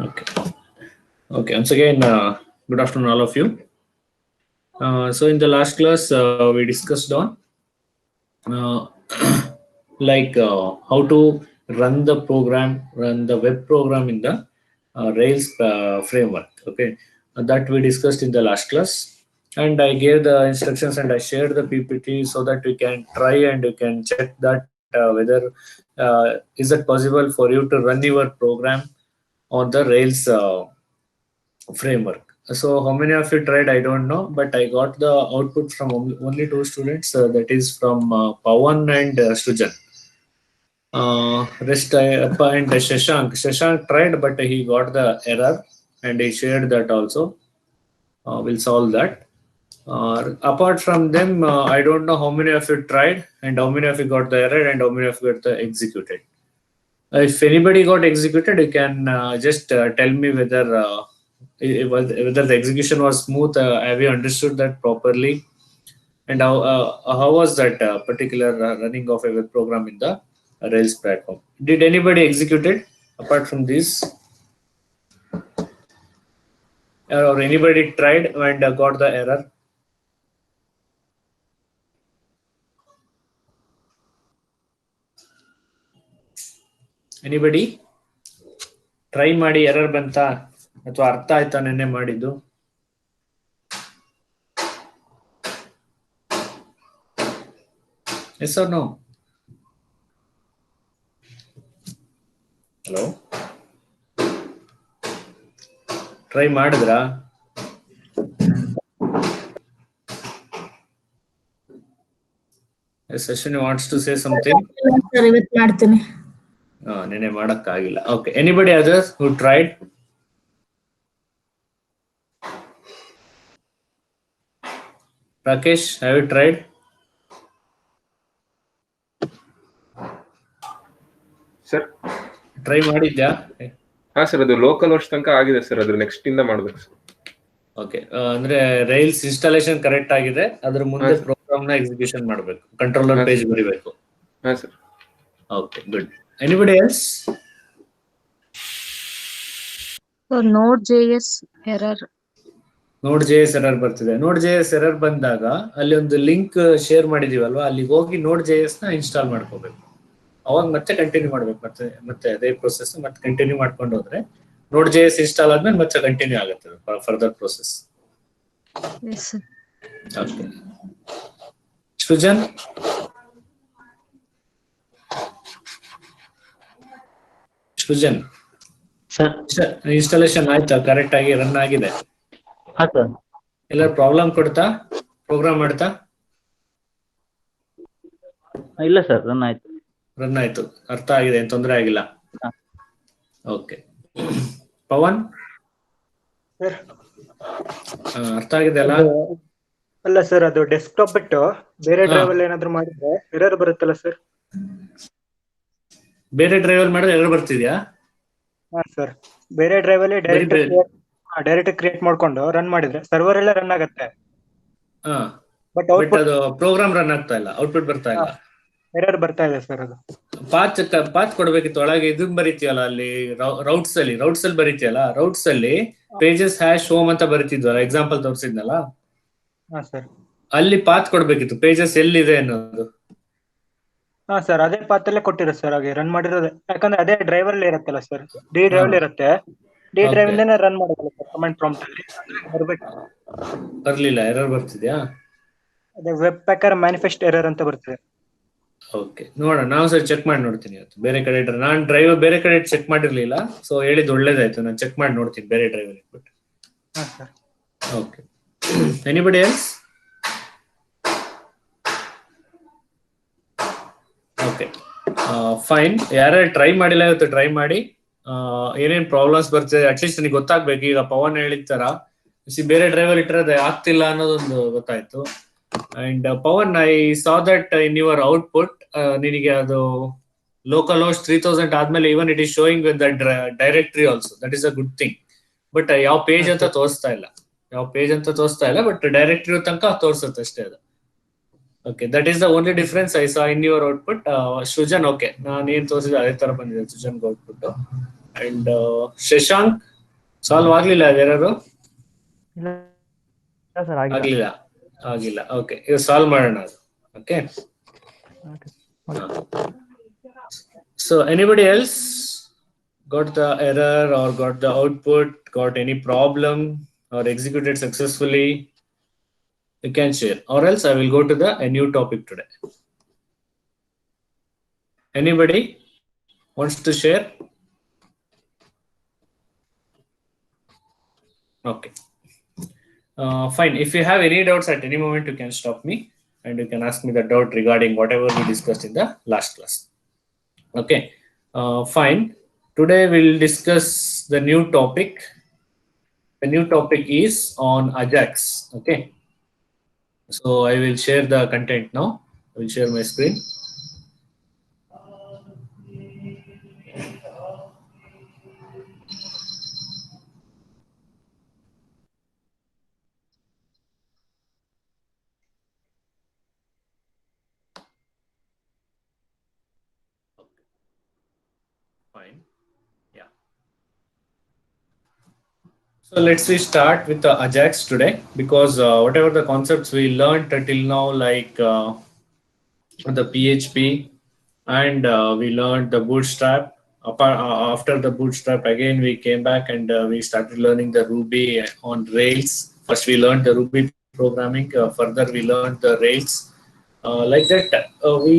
Okay. Okay. Once again, good afternoon, all of you. So in the last class, we discussed on uh, how to run the program, run the web program in the Rails framework. Okay, that we discussed in the last class, and I gave the instructions and I shared the PPT so that we can try and you can check that whether is it possible for you to run your program on the Rails framework. So how many of you tried? I don't know, but I got the output from only two students. That is from Pawan and Srujan. Rest and Shashank. Shashank tried, but he got the error, and he shared that also. We'll solve that. Apart from them, I don't know how many of you tried, and how many of you got the error, and how many of you got the executed. If anybody got executed, you can just tell me whether whether the execution was smooth. Have you understood that properly? And how was that particular running of a web program in the Rails platform? Did anybody execute it apart from this? Or anybody tried and got the error? Anybody? Try ಮಾಡಿ error ಬಂತಾ ಅಥವಾ ಅರ್ಥ ಆಯ್ತಾ ನೆನ್ನೆ ಮಾಡಿದ್ದು? Yes or no? Hello, try ಮಾಡಿದ್ರಾ? Ashwini wants to say something. ನೆನೆ ಮಾಡಕ್ಕಾಗಿಲ್ಲ. Okay, anybody others who tried? Rakesh, have you tried? Sir try ಮಾಡಿದ್ಯಾ? ಹಾ ಸರ್, ಅದು ಲೋಕಲ್ ವರ್ಷ ತನಕ ಆಗಿದೆ ಸರ್, ಅದ್ರ ನೆಕ್ಸ್ಟ್ ಇಂದ ಮಾಡ್ಬೇಕು ಸರ್. ಓಕೆ, ಅಂದ್ರೆ ರೈಲ್ಸ್ ಇನ್ಸ್ಟಾಲೇಷನ್ ಕರೆಕ್ಟ್ ಆಗಿದೆ, ಅದ್ರ ಮುಂದೆ ಪ್ರೋಗ್ರಾಮ್ ನ ಎಕ್ಸಿಕ್ಯೂಷನ್ ಮಾಡಬೇಕು, ಕಂಟ್ರೋಲರ್ ಪೇಜ್ ಬರಿಬೇಕು. ಹಾ sir. Okay, good. Anybody else? Node.js error. Node.js error ಬರ್ತಿದೆ. Node.js error ಬಂದಾಗ ಅಲ್ಲಿ ಒಂದು ಲಿಂಕ್ ಶೇರ್ ಮಾಡಿದೀವಲ್ವಾ, ಅಲ್ಲಿಗೆ ಹೋಗಿ Node.js ನ ಇನ್ಸ್ಟಾಲ್ ಮಾಡ್ಕೋಬೇಕು. ಅವಾಗ ಮತ್ತೆ ಕಂಟಿನ್ಯೂ ಮಾಡ್ಬೇಕು, ಮತ್ತೆ ಅದೇ ಪ್ರೊಸೆಸ್ ಮತ್ತೆ ಕಂಟಿನ್ಯೂ ಮಾಡ್ಕೊಂಡು ಹೋದ್ರೆ Node.js ಇನ್ಸ್ಟಾಲ್ ಆದ್ಮೇಲೆ ಮತ್ತೆ ಕಂಟಿನ್ಯೂ ಆಗುತ್ತೆ further process. Yes sir. Okay, Srujan? Srujan sir, installation ಆಯ್ತಾ? ಕರೆಕ್ಟ್ ಆಗಿ ರನ್ ಆಗಿದೆ? ಎಲ್ಲ ಪ್ರಾಬ್ಲಮ್ ಕೊಡ್ತಾ ಪ್ರೋಗ್ರಾಮ್ ಮಾಡ್ತಾ? ಇಲ್ಲ ಸರ್, ರನ್ ಆಯ್ತು. ರನ್ ಆಯ್ತು, ಅರ್ಥ ಆಗಿದೆ, ಏನ್ ತೊಂದರೆ ಆಗಿಲ್ಲ. ಓಕೆ, ಪವನ್ ಅರ್ಥ ಆಗಿದೆ ಅಲ್ಲ? ಅಲ್ಲ ಸರ್, ಅದು ಡೆಸ್ಕ್ಟಾಪ್ ಬಿಟ್ಟು ಬೇರೆ ಡ್ರೈವ್ ಅಲ್ಲಿ ಏನಾದ್ರು ಮಾಡಿದ್ರೆ ಎರರ್ ಬರುತ್ತಲ್ಲ ಸರ್? ಬೇರೆ ಡ್ರೈವ್ ಅಲ್ಲಿ ಮಾಡಿದ್ರೆ ಎರರ್ ಬರ್ತಿದ್ಯಾ? ಹಾ ಸರ್, ಬೇರೆ ಡ್ರೈವ್ ಅಲ್ಲಿ ಡೈರೆಕ್ಟ್ ಕ್ರಿಯೇಟ್ ಮಾಡ್ಕೊಂಡು ರನ್ ಮಾಡಿದ್ರೆ ಸರ್ವರ್ ಎಲ್ಲ ರನ್ ಆಗುತ್ತೆ. ಬಟ್ ಅದು ಪ್ರೋಗ್ರಾಮ್ ರನ್ ಆಗ್ತಾ ಇಲ್ಲ, ಔಟ್ಪುಟ್ ಬರ್ತಾ ಇಲ್ಲ, ಎರರ್ ಬರ್ತಾ ಇದೆ ಸರ್. ಅದು ಪಾತ್ ಕೊಡ್ಬೇಕಿತ್ತು. ಒಳಗೆ ಇದನ್ ಬರೀತಿಯಲ್ಲ, ಅಲ್ಲಿ ರೌಟ್ಸ್ ಅಲ್ಲಿ ಬರೀತಿಯಲ್ಲ, ರೌಟ್ಸ್ ಅಲ್ಲಿ ಪೇಜಸ್ ಹ್ಯಾಶ್ ಹೋಮ್ ಅಂತ ಬರೀತಿದ್ವಲ್ಲ, ಎಕ್ಸಾಂಪಲ್ ತೋರಿಸಿದ್ನಲ್ಲ, ಅಲ್ಲಿ ಪಾತ್ ಕೊಡ್ಬೇಕಿತ್ತು, ಪೇಜಸ್ ಎಲ್ಲಿದೆ ಅನ್ನೋದು. ಹಾ ಸರ್, ಅದೇ ಪಾತ್ ಅಲ್ಲೇ ಕೊಟ್ಟಿರೋ ಸರ್, ಹಾಗೆ ರನ್ ಮಾಡಿರೋದು. ಯಾಕಂದ್ರೆ ಅದೇ ಡ್ರೈವರ್ ಅಲ್ಲಿ ಇರುತ್ತಲ್ಲ ಸರ್, ಡಿ ಡ್ರೈವ್ ಅಲ್ಲಿ ಇರುತ್ತೆ, ಡಿ ಡ್ರೈವ್ ಇಂದನೇ ರನ್ ಮಾಡೋದಲ್ಲ ಸರ್, ಕಮಾಂಡ್ ಪ್ರಾಂಪ್ಟ್ ಅಲ್ಲಿ ಬರ್ಲಿಲ್ಲ, ಎರರ್ ಬರ್ತಿದ್ಯಾ? ಅದೇ ವೆಬ್ ಪ್ಯಾಕರ್ ಮ್ಯಾನಿಫೆಸ್ಟ್ ಎರರ್ ಅಂತ ಬರ್ತದೆ. ಓಕೆ, ನೋಡೋಣ, ನಾವು ಸರ್ ಚೆಕ್ ಮಾಡಿ ನೋಡ್ತೀನಿ ಇವತ್ತು. ಬೇರೆ ಕಡೆ ನಾನು ಡ್ರೈವ್ ಬೇರೆ ಕಡೆ ಚೆಕ್ ಮಾಡಿರ್ಲಿಲ್ಲ, ಸೊ ಹೇಳಿದ್ದು ಒಳ್ಳೇದಾಯ್ತು, ನಾನು ಚೆಕ್ ಮಾಡಿ ನೋಡ್ತೀನಿ ಬೇರೆ ಡ್ರೈವ್ ಇಟ್ಬಿಟ್ಟು. Okay, anybody else? Okay, fine. ಯಾರ್ಯಾರು ಟ್ರೈ ಮಾಡಿಲ್ಲ ಇವತ್ತು ಟ್ರೈ ಮಾಡಿ. ಏನೇನ್ ಪ್ರಾಬ್ಲಮ್ಸ್ ಬರ್ತಿದೆ ಅಟ್ಲೀಸ್ಟ್ ನನಗೆ ಗೊತ್ತಾಗ್ಬೇಕು. ಈಗ ಪವನ್ ಹೇಳಿದ ತರ ಬೇರೆ ಡ್ರೈವರ್ ಇಟ್ಟರೆ ಆಗ್ತಿಲ್ಲ ಅನ್ನೋದೊಂದು ಗೊತ್ತಾಯ್ತು. And Pavan, I saw that in your output ನಿನಗೆ ಅದು ಲೋಕಲ್ ಹೋಸ್ಟ್ 3000 ಆದ್ಮೇಲೆ even it is showing with that directory also. That is a good thing. But ಯಾವ ಪೇಜ್ ಅಂತ ತೋರಿಸ್ತಾ ಇಲ್ಲ, ಬಟ್ ಡೈರೆಕ್ಟರಿ ತನಕ ತೋರಿಸುತ್ತೆ ಅಷ್ಟೇ ಅದು. Okay, that is the only difference I saw in your output. Srujan, okay, ನಾನು ಏನ್ ತೋರಿಸಿದೆ ಅದೇ ತರ ಬಂದಿದೆ Srujan output. And Shashank, solve ಆಗ್ಲಿಲ್ಲ ಅದೇನಾದ್ರು? ಇಲ್ಲ ಸರ್ ಆಗಿಲ್ಲ. ಆಗಿಲ್ಲ. ಓಕೆ, ಇದು ಸಾಲ್ವ್ ಮಾಡೋಣ ಅದು. Okay. So anybody else got the error or got the output, got any problem or executed successfully? You can share, or else I will go to a new topic today. Anybody wants to share? Okay. Fine. If you have any doubts at any moment, you can stop me and you can ask me the doubt regarding whatever we discussed in the last class. Okay. Fine. Today we'll discuss the new topic. The new topic is on Ajax. Okay. So I will share the content now. I will share my screen. Fine. Yeah. So let's start with the Ajax today, because whatever the concepts we learned till now, like the PHP, and we learned the Bootstrap. After the Bootstrap, again we came back and we started learning the Ruby on Rails. First we learned the Ruby programming. Further we learned the Rails. Like that, we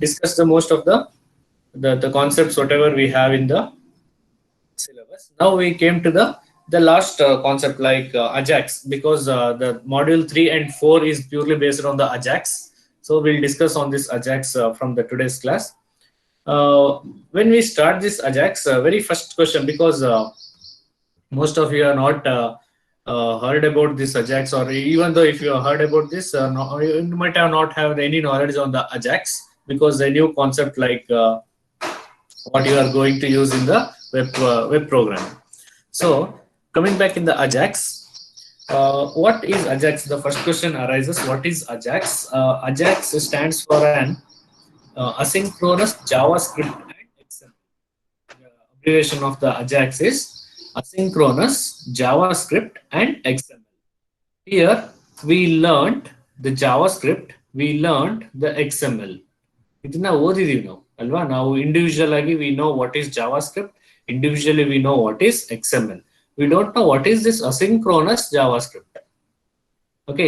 discussed the most of the concepts whatever we have in the syllabus. Now we came to the last concept, like Ajax, because the module 3 and 4 is purely based on the Ajax. So we'll discuss on this Ajax from the today's class. When we start this Ajax, very first question, because most of you are not heard about this Ajax, or even though if you have heard about this, you might have not have any knowledge on the Ajax, because the new concept like what you are going to use in the web programming. So coming back in the Ajax, what is Ajax? The first question arises: what is Ajax? Ajax stands for an asynchronous JavaScript and XML. The abbreviation of the Ajax is asynchronous JavaScript and XML. Here we learned the JavaScript, we learned the XML. ಇದನ್ನ ಓದಿದೀವಿ ನಾವು ಅಲ್ವಾ? ನಾವು individual ಆಗಿ we know what is JavaScript, individually we know what is XML. We don't know what is this asynchronous JavaScript. Okay,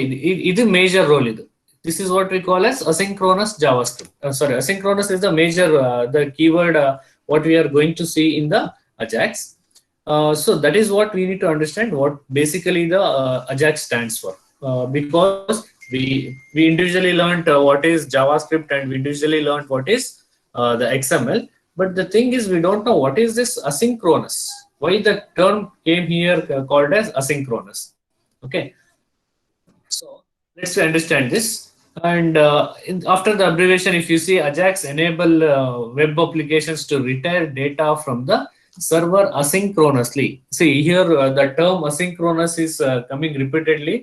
ಇದು major role ಇದು. This is what we call as asynchronous JavaScript. Sorry, asynchronous is the major, the keyword what we are going to see in the Ajax. So that is what we need to understand what basically the Ajax stands for, because we individually learned what is JavaScript and we individually learned what is the XML. But the thing is, we don't know what is this asynchronous. Why the term came here called as asynchronous? Okay, so let's understand this. And after the abbreviation, if you see, Ajax enable web applications to retrieve data from the server asynchronously. See here, the term asynchronous is coming repeatedly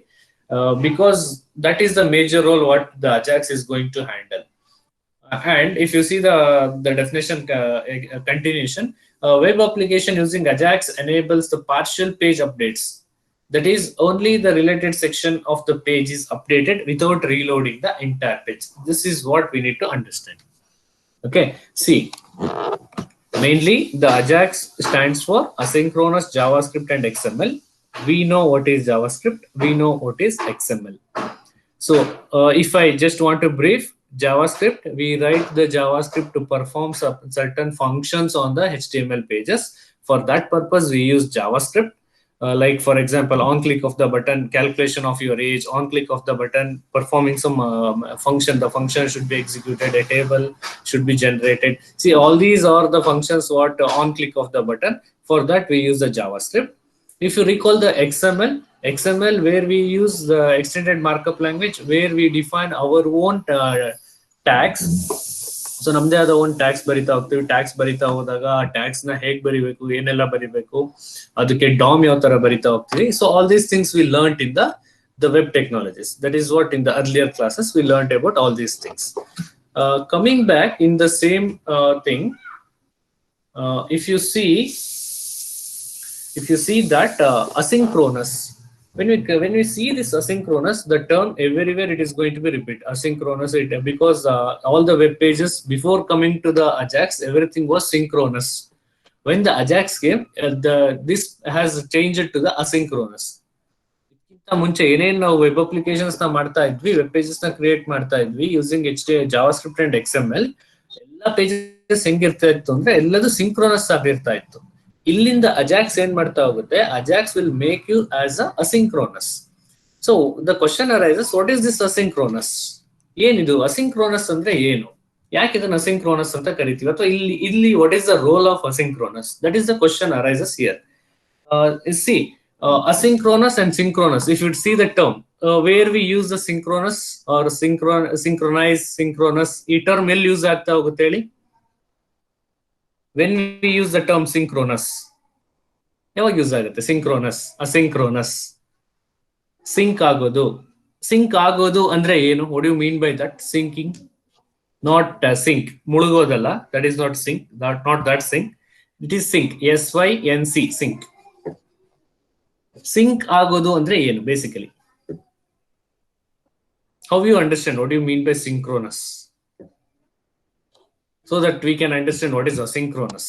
because that is the major role what the Ajax is going to handle. And if you see the definition continuation, web application using Ajax enables the partial page updates. That is, only the related section of the page is updated without reloading the entire page. This is what we need to understand. Okay, see, mainly the Ajax stands for asynchronous JavaScript and XML. We know what is JavaScript, we know what is XML. So if I just want to brief JavaScript, we write the JavaScript to perform certain functions on the HTML pages. For that purpose, we use JavaScript. Like for example, on click of the button, calculation of your age, on click of the button, performing some function, the function should be executed, a table should be generated. See, all these are the functions what on click of the button. For that, we use the JavaScript. If you recall the XML, where we use the extended markup language, where we define our own tags. So ನಮ್ದೇ ಆದ ಒಂದು tax ಬರಿತಾ ಹೋಗ್ತೀವಿ. Tax ಬರಿತಾ ಹೋದಾಗ ಆ tax ನ ಹೇಗ್ ಬರಿಬೇಕು, ಏನೆಲ್ಲ ಬರಿಬೇಕು, ಅದಕ್ಕೆ ಡಾಮ್ ಯಾವ ತರ ಬರಿತಾ ಹೋಗ್ತೀವಿ. So all these things we learned in the web technologies. That is what in the earlier classes we learned about all these things. Coming back in the same thing, if you see if you see that asynchronous, when we see this asynchronous, the term everywhere it is going to be repeat asynchronous, because all the web pages before coming to the Ajax, everything was synchronous. When the Ajax came, this has changed to the asynchronous. ಮುಂಚೆ ಏನೇನು ನಾವು web applications ನ ಮಾಡ್ತಾ ಇದ್ವಿ, web pages ನ create ಮಾಡ್ತಾ ಇದ್ವಿ using JavaScript and XML, ಎಲ್ಲ ಪೇಜಸ್ ಹೆಂಗಿರ್ತಾ ಇತ್ತು ಅಂದ್ರೆ ಎಲ್ಲದು ಸಿಂಕ್ರೋನಸ್ ಆಗಿರ್ತಾ ಇತ್ತು. ಇಲ್ಲಿಂದ ಅಜಾಕ್ಸ್ ಏನ್ ಮಾಡ್ತಾ ಹೋಗುತ್ತೆ, AJAX will make you as asynchronous. So the question arises, what is this asynchronous? ಏನಿದು ಅಸಿಂಕ್ರೋನಸ್ ಅಂದ್ರೆ ಏನು? ಯಾಕೆ ಇದನ್ನ ಅಸಿಂಕ್ರೋನಸ್ ಅಂತ ಕರಿತೀವಿ? ಅಥವಾ ಇಲ್ಲಿ what is the role of asynchronous? That is the question arises here. See asynchronous and synchronous, if you see the term where we use the synchronous or synchronize, synchronous, ee term el use agta hogutte heli? When we use the term synchronous, yavag use agutte? Synchronous, asynchronous, sync agodu andre enu? What do you mean by that? Syncing, not sync, mulugodalla, that is not sync, not that sync, it is sync, sync, sync. Sync agodu andre ಏನು basically? How you understand what do you mean by synchronous, so that we can understand what is asynchronous?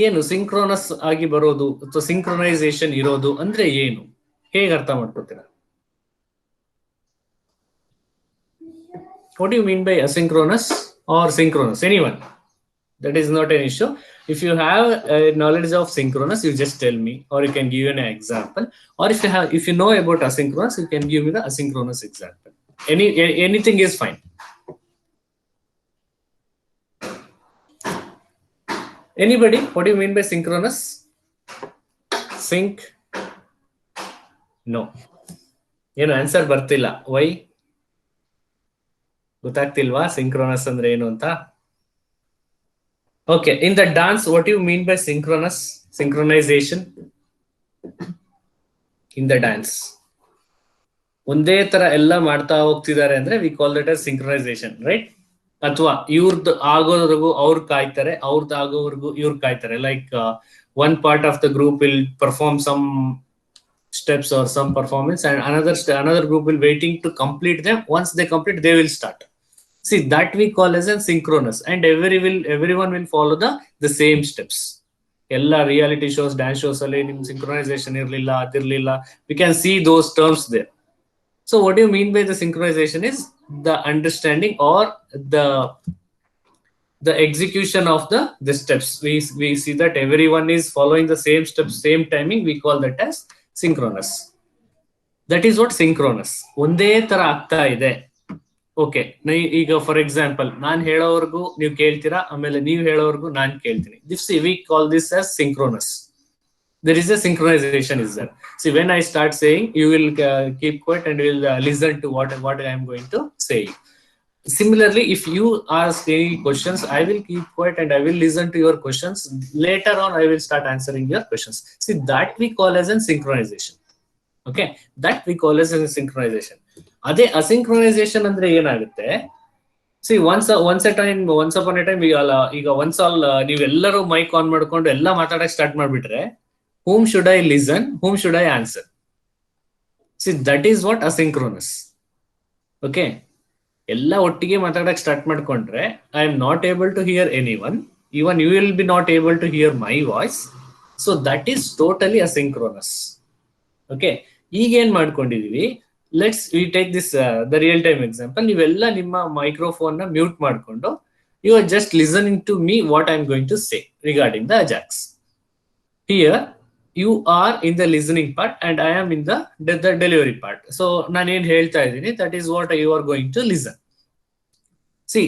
ಏನು synchronous ಆಗಿ ಬರೋದು ಅಥವಾ synchronization ಇರೋದು ಅಂದ್ರೆ ಏನು? ಹೇಗೆ ಅರ್ಥ ಮಾಡ್ಕೊತೀರಾ? What do you mean by asynchronous or synchronous? Anyone? That is not an issue. If you have knowledge of synchronous, you just tell me, or you can give an example. Or if you know about asynchronous, you can give me the asynchronous example. Anything is fine. Anybody? What do you mean by synchronous? Sync? No. ಏನು answer ಬರ್ತಿಲ್ಲ. Why? ಗೊತ್ತಾಗ್ತಿಲ್ವಾ synchronous ಅಂದ್ರೆ ಏನು ಅಂತ? Okay, in the dance, what do you mean by synchronous? Synchronization in the dance. ಒಂದೇ ತರ ಎಲ್ಲ ಮಾಡ್ತಾ ಹೋಗ್ತಿದ್ದಾರೆ ಅಂದ್ರೆ we call that as synchronization, right? ಅಥವಾ ಇವ್ರದ್ದು ಆಗೋವರೆಗೂ ಅವ್ರು ಕಾಯ್ತಾರೆ, ಅವ್ರದ್ದು ಆಗೋವರೆಗೂ ಇವ್ರು ಕಾಯ್ತಾರೆ. Like one part of the group will perform some steps or some performance, and another group will waiting to complete them. Once they complete, they will start. See, that we call as a synchronous, and everyone will follow the same steps. Ella reality shows, dance shows alli nim synchronization irlilla, adirlilla, we can see those terms there. So what do you mean by the synchronization is the understanding or the execution of the steps. We see that everyone is following the same steps, same timing, we call that as synchronous. That is what synchronous. Onde tara agta ide. Okay, ಈಗ for example ನಾನು ಹೇಳೋವರೆಗೂ ನೀವು ಕೇಳ್ತೀರಾ, ಆಮೇಲೆ ನೀವು ಹೇಳೋವರೆಗೂ ನಾನು ಕೇಳ್ತೀನಿ. This we call this as synchronous. there is a synchronization is there. See, when I start saying, you will keep quiet and will listen to what I am going to say. Similarly, if you ask any questions, I will keep quiet and I will listen to your questions. Later on, I will start answering your questions. See, that we call as a synchronization. Okay, that we call as a synchronization. ಅದೇ ಅಸಿಂಕ್ರೊನೈಸೇಷನ್ ಅಂದ್ರೆ ಏನಾಗುತ್ತೆ? C once upon a time ಈಗ once all ನೀವೆಲ್ಲರೂ mic on ಮಾಡ್ಕೊಂಡು ಎಲ್ಲ ಮಾತಾಡಕ್ start ಮಾಡ್ಬಿಟ್ರೆ, whom should I listen, whom should I answer? See, that is what asynchronous. Okay, ಎಲ್ಲ ಒಟ್ಟಿಗೆ ಮಾತಾಡಕ್ ಸ್ಟಾರ್ಟ್ ಮಾಡ್ಕೊಂಡ್ರೆ I am not able to hear anyone, even you will be not able to hear my voice. So that is totally asynchronous. Okay, ಈಗ ಏನ್ ಮಾಡ್ಕೊಂಡಿದೀವಿ, we take this the real time example. ನೀವೆಲ್ಲ ನಿಮ್ಮ microphone ನ mute ಮಾಡ್ಕೊಂಡು you are just listening to me what I am going to say regarding the Ajax. Here you are in the listening part and I am in the delivery part. So ನಾನು ಏನ್ ಹೇಳ್ತಾ ಇದ್ದೀನಿ, that is what you are going to listen. See,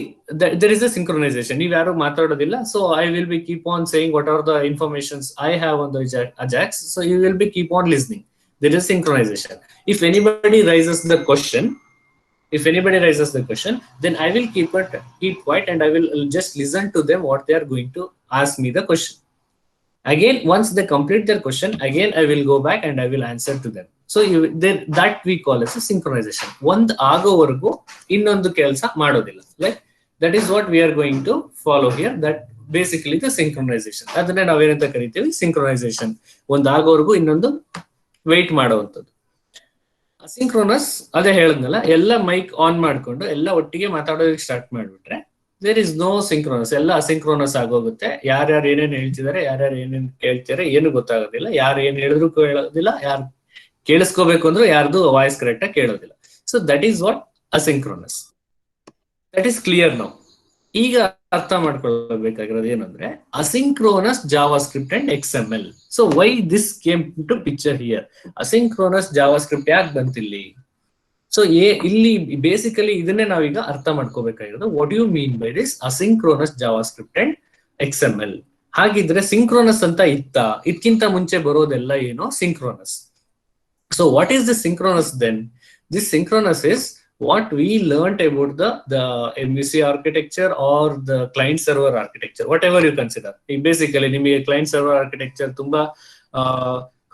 there is a synchronization. ನೀವು ಯಾರು ಮಾತಾಡೋದಿಲ್ಲ, so I will be keep on saying what are the informations I have on the Ajax, so you will be keep on listening. There is synchronization. If anybody raises the question, then I will keep quiet and I will just listen to them what they are going to ask me the question. Again, once they complete their question, again I will go back and I will answer to them. So that we call as a synchronization. One agovargu innondu kelsa madodilla. Like that is what we are going to follow here. That basically the synchronisation. ಅದನ್ನೇ ನಾವೇನಂತ ಕರಿತೀವಿ, synchronisation. ಒಂದ್ ಆಗೋವರೆಗೂ ಇನ್ನೊಂದು weight ಮಾಡುವಂಥದ್ದು. Asynchronous ಅದೇ ಹೇಳದ್ನಲ್ಲ, ಎಲ್ಲ mic on ಮಾಡ್ಕೊಂಡು ಎಲ್ಲ ಒಟ್ಟಿಗೆ ಮಾತಾಡೋದಕ್ಕೆ ಸ್ಟಾರ್ಟ್ ಮಾಡ್ಬಿಟ್ರೆ ದೇರ್ ಇಸ್ ನೋ ಸಿಂಕ್ರೋನಸ್, ಎಲ್ಲ ಅಸಿಂಕ್ರೋನಸ್ ಆಗೋಗುತ್ತೆ. ಯಾರ್ಯಾರು ಏನೇನ್ ಹೇಳ್ತಿದಾರೆ, ಯಾರ್ಯಾರು ಏನೇನ್ ಕೇಳ್ತಾರೆ ಏನು ಗೊತ್ತಾಗೋದಿಲ್ಲ, ಯಾರು ಏನ್ ಹೇಳಿದ್ರು ಕೇಳೋದಿಲ್ಲ, ಯಾರು ಕೇಳಿಸ್ಕೋಬೇಕು ಅಂದ್ರೂ ಯಾರ್ದು ವಾಯ್ಸ್ ಕರೆಕ್ಟ್ ಆಗಿ ಕೇಳೋದಿಲ್ಲ. So that is what asynchronous. That is clear now. ಈಗ ಅರ್ಥ ಮಾಡ್ಕೊಳ್ಬೇಕಾಗಿರೋದು ಏನಂದ್ರೆ asynchronous JavaScript and XML. So why this came to picture here? Asynchronous JavaScript ಯಾಕೆ ಬಂತಿಲ್ಲಿ? ಸೊ ಇಲ್ಲಿ ಬೇಸಿಕಲಿ ಇದನ್ನೇ ನಾವೀಗ ಅರ್ಥ ಮಾಡ್ಕೋಬೇಕಾಗಿರೋದು. What you mean by this asynchronous JavaScript and XML? ಹಾಗಿದ್ರೆ ಸಿಂಕ್ರೋನಸ್ ಅಂತ ಇತ್ತ? ಇದಕ್ಕಿಂತ ಮುಂಚೆ ಬರೋದೆಲ್ಲ ಏನೋ synchronous. So what is the synchronous then? This synchronous is what we learnt about the MVC architecture or the client server architecture, whatever you consider. Basically ನಿಮಗೆ client server architecture ತುಂಬಾ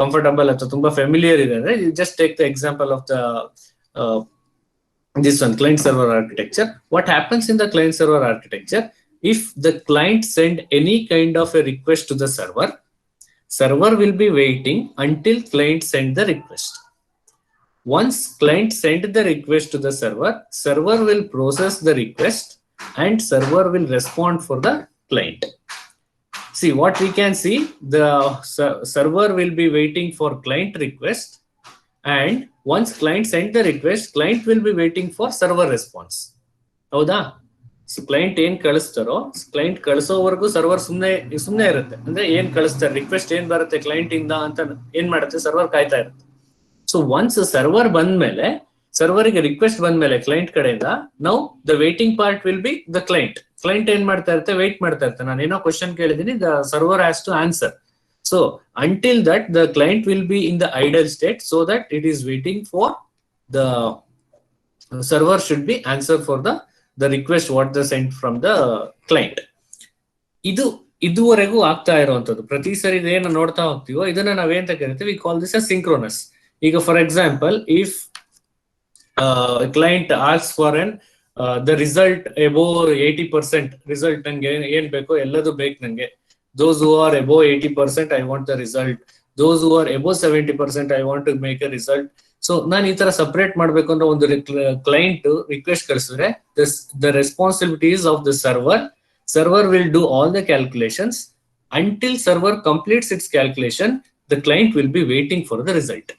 comfortable ಅಥವಾ ತುಂಬಾ familiar ಇದೆ ಅಂದ್ರೆ you just take the example of the this one, client server architecture. What happens in the client server architecture? If the client send any kind of a request to the server will be waiting until client send the request. Once client send the request to the server will process the request and server will respond for the client. See what we can see, the server will be waiting for client request, and once client send the request, client will be waiting for server response. ಹೌದಾ? So client ಏನ್ ಕಳಿಸ್ತಾರೋ, client ಕಳಿಸೋವರೆಗೂ server ಸುಮ್ನೆ ಇರುತ್ತೆ. ಅಂದ್ರೆ ಏನ್ ಕಳಿಸ್ತಾರೆ, request ಏನ್ ಬರುತ್ತೆ client ಇಂದ ಅಂತ ಏನ್ ಮಾಡುತ್ತೆ, ಸರ್ವರ್ ಕಾಯ್ತಾ ಇರುತ್ತೆ. ಸೊ ಒನ್ಸ್ ಸರ್ವರ್ ಬಂದ್ಮೇಲೆ, ಸರ್ವರ್ಗೆ ರಿಕ್ವೆಸ್ಟ್ ಬಂದ್ಮೇಲೆ ಕ್ಲೈಂಟ್ ಕಡೆಯಿಂದ, now the waiting part will B the client. Client ಏನ್ ಮಾಡ್ತಾ ಇರುತ್ತೆ, ವೇಟ್ ಮಾಡ್ತಾ ಇರುತ್ತೆ. ನಾನು ಏನೋ ಕ್ವಶನ್ ಕೇಳಿದೀನಿ, the server has to answer. So until that the client will be in the idle state, so that it is waiting for the server should be answer for the request what the sent from the client. ಇದುವರೆಗೂ ಆಗ್ತಾ ಇರುವಂತದ್ದು. ಪ್ರತಿ ಸರಿ ಏನು ನೋಡ್ತಾ ಹೋಗ್ತೀವೋ ಇದನ್ನ ನಾವೇಂತ ಕರಿತೀವಿ, call this a synchronous. ಈಗ for example, if client asks for the result above 80%, result ನಂಗೆ ಏನ್ ಬೇಕೋ ಎಲ್ಲದೂ ಬೇಕು ನಂಗೆ. those who are above 80% I want the result, those who are above 70% I want to make a result. So ನಾನು ಈ ತರ ಸಪರೇಟ್ ಮಾಡ್ಬೇಕು ಅಂದ್ರೆ ಒಂದು ಕ್ಲೈಂಟ್ ರಿಕ್ವೆಸ್ಟ್ ಕಳಿಸಿದ್ರೆ the responsibilities of the server will do all the calculations. Until server completes its calculation, the client will be waiting for the result.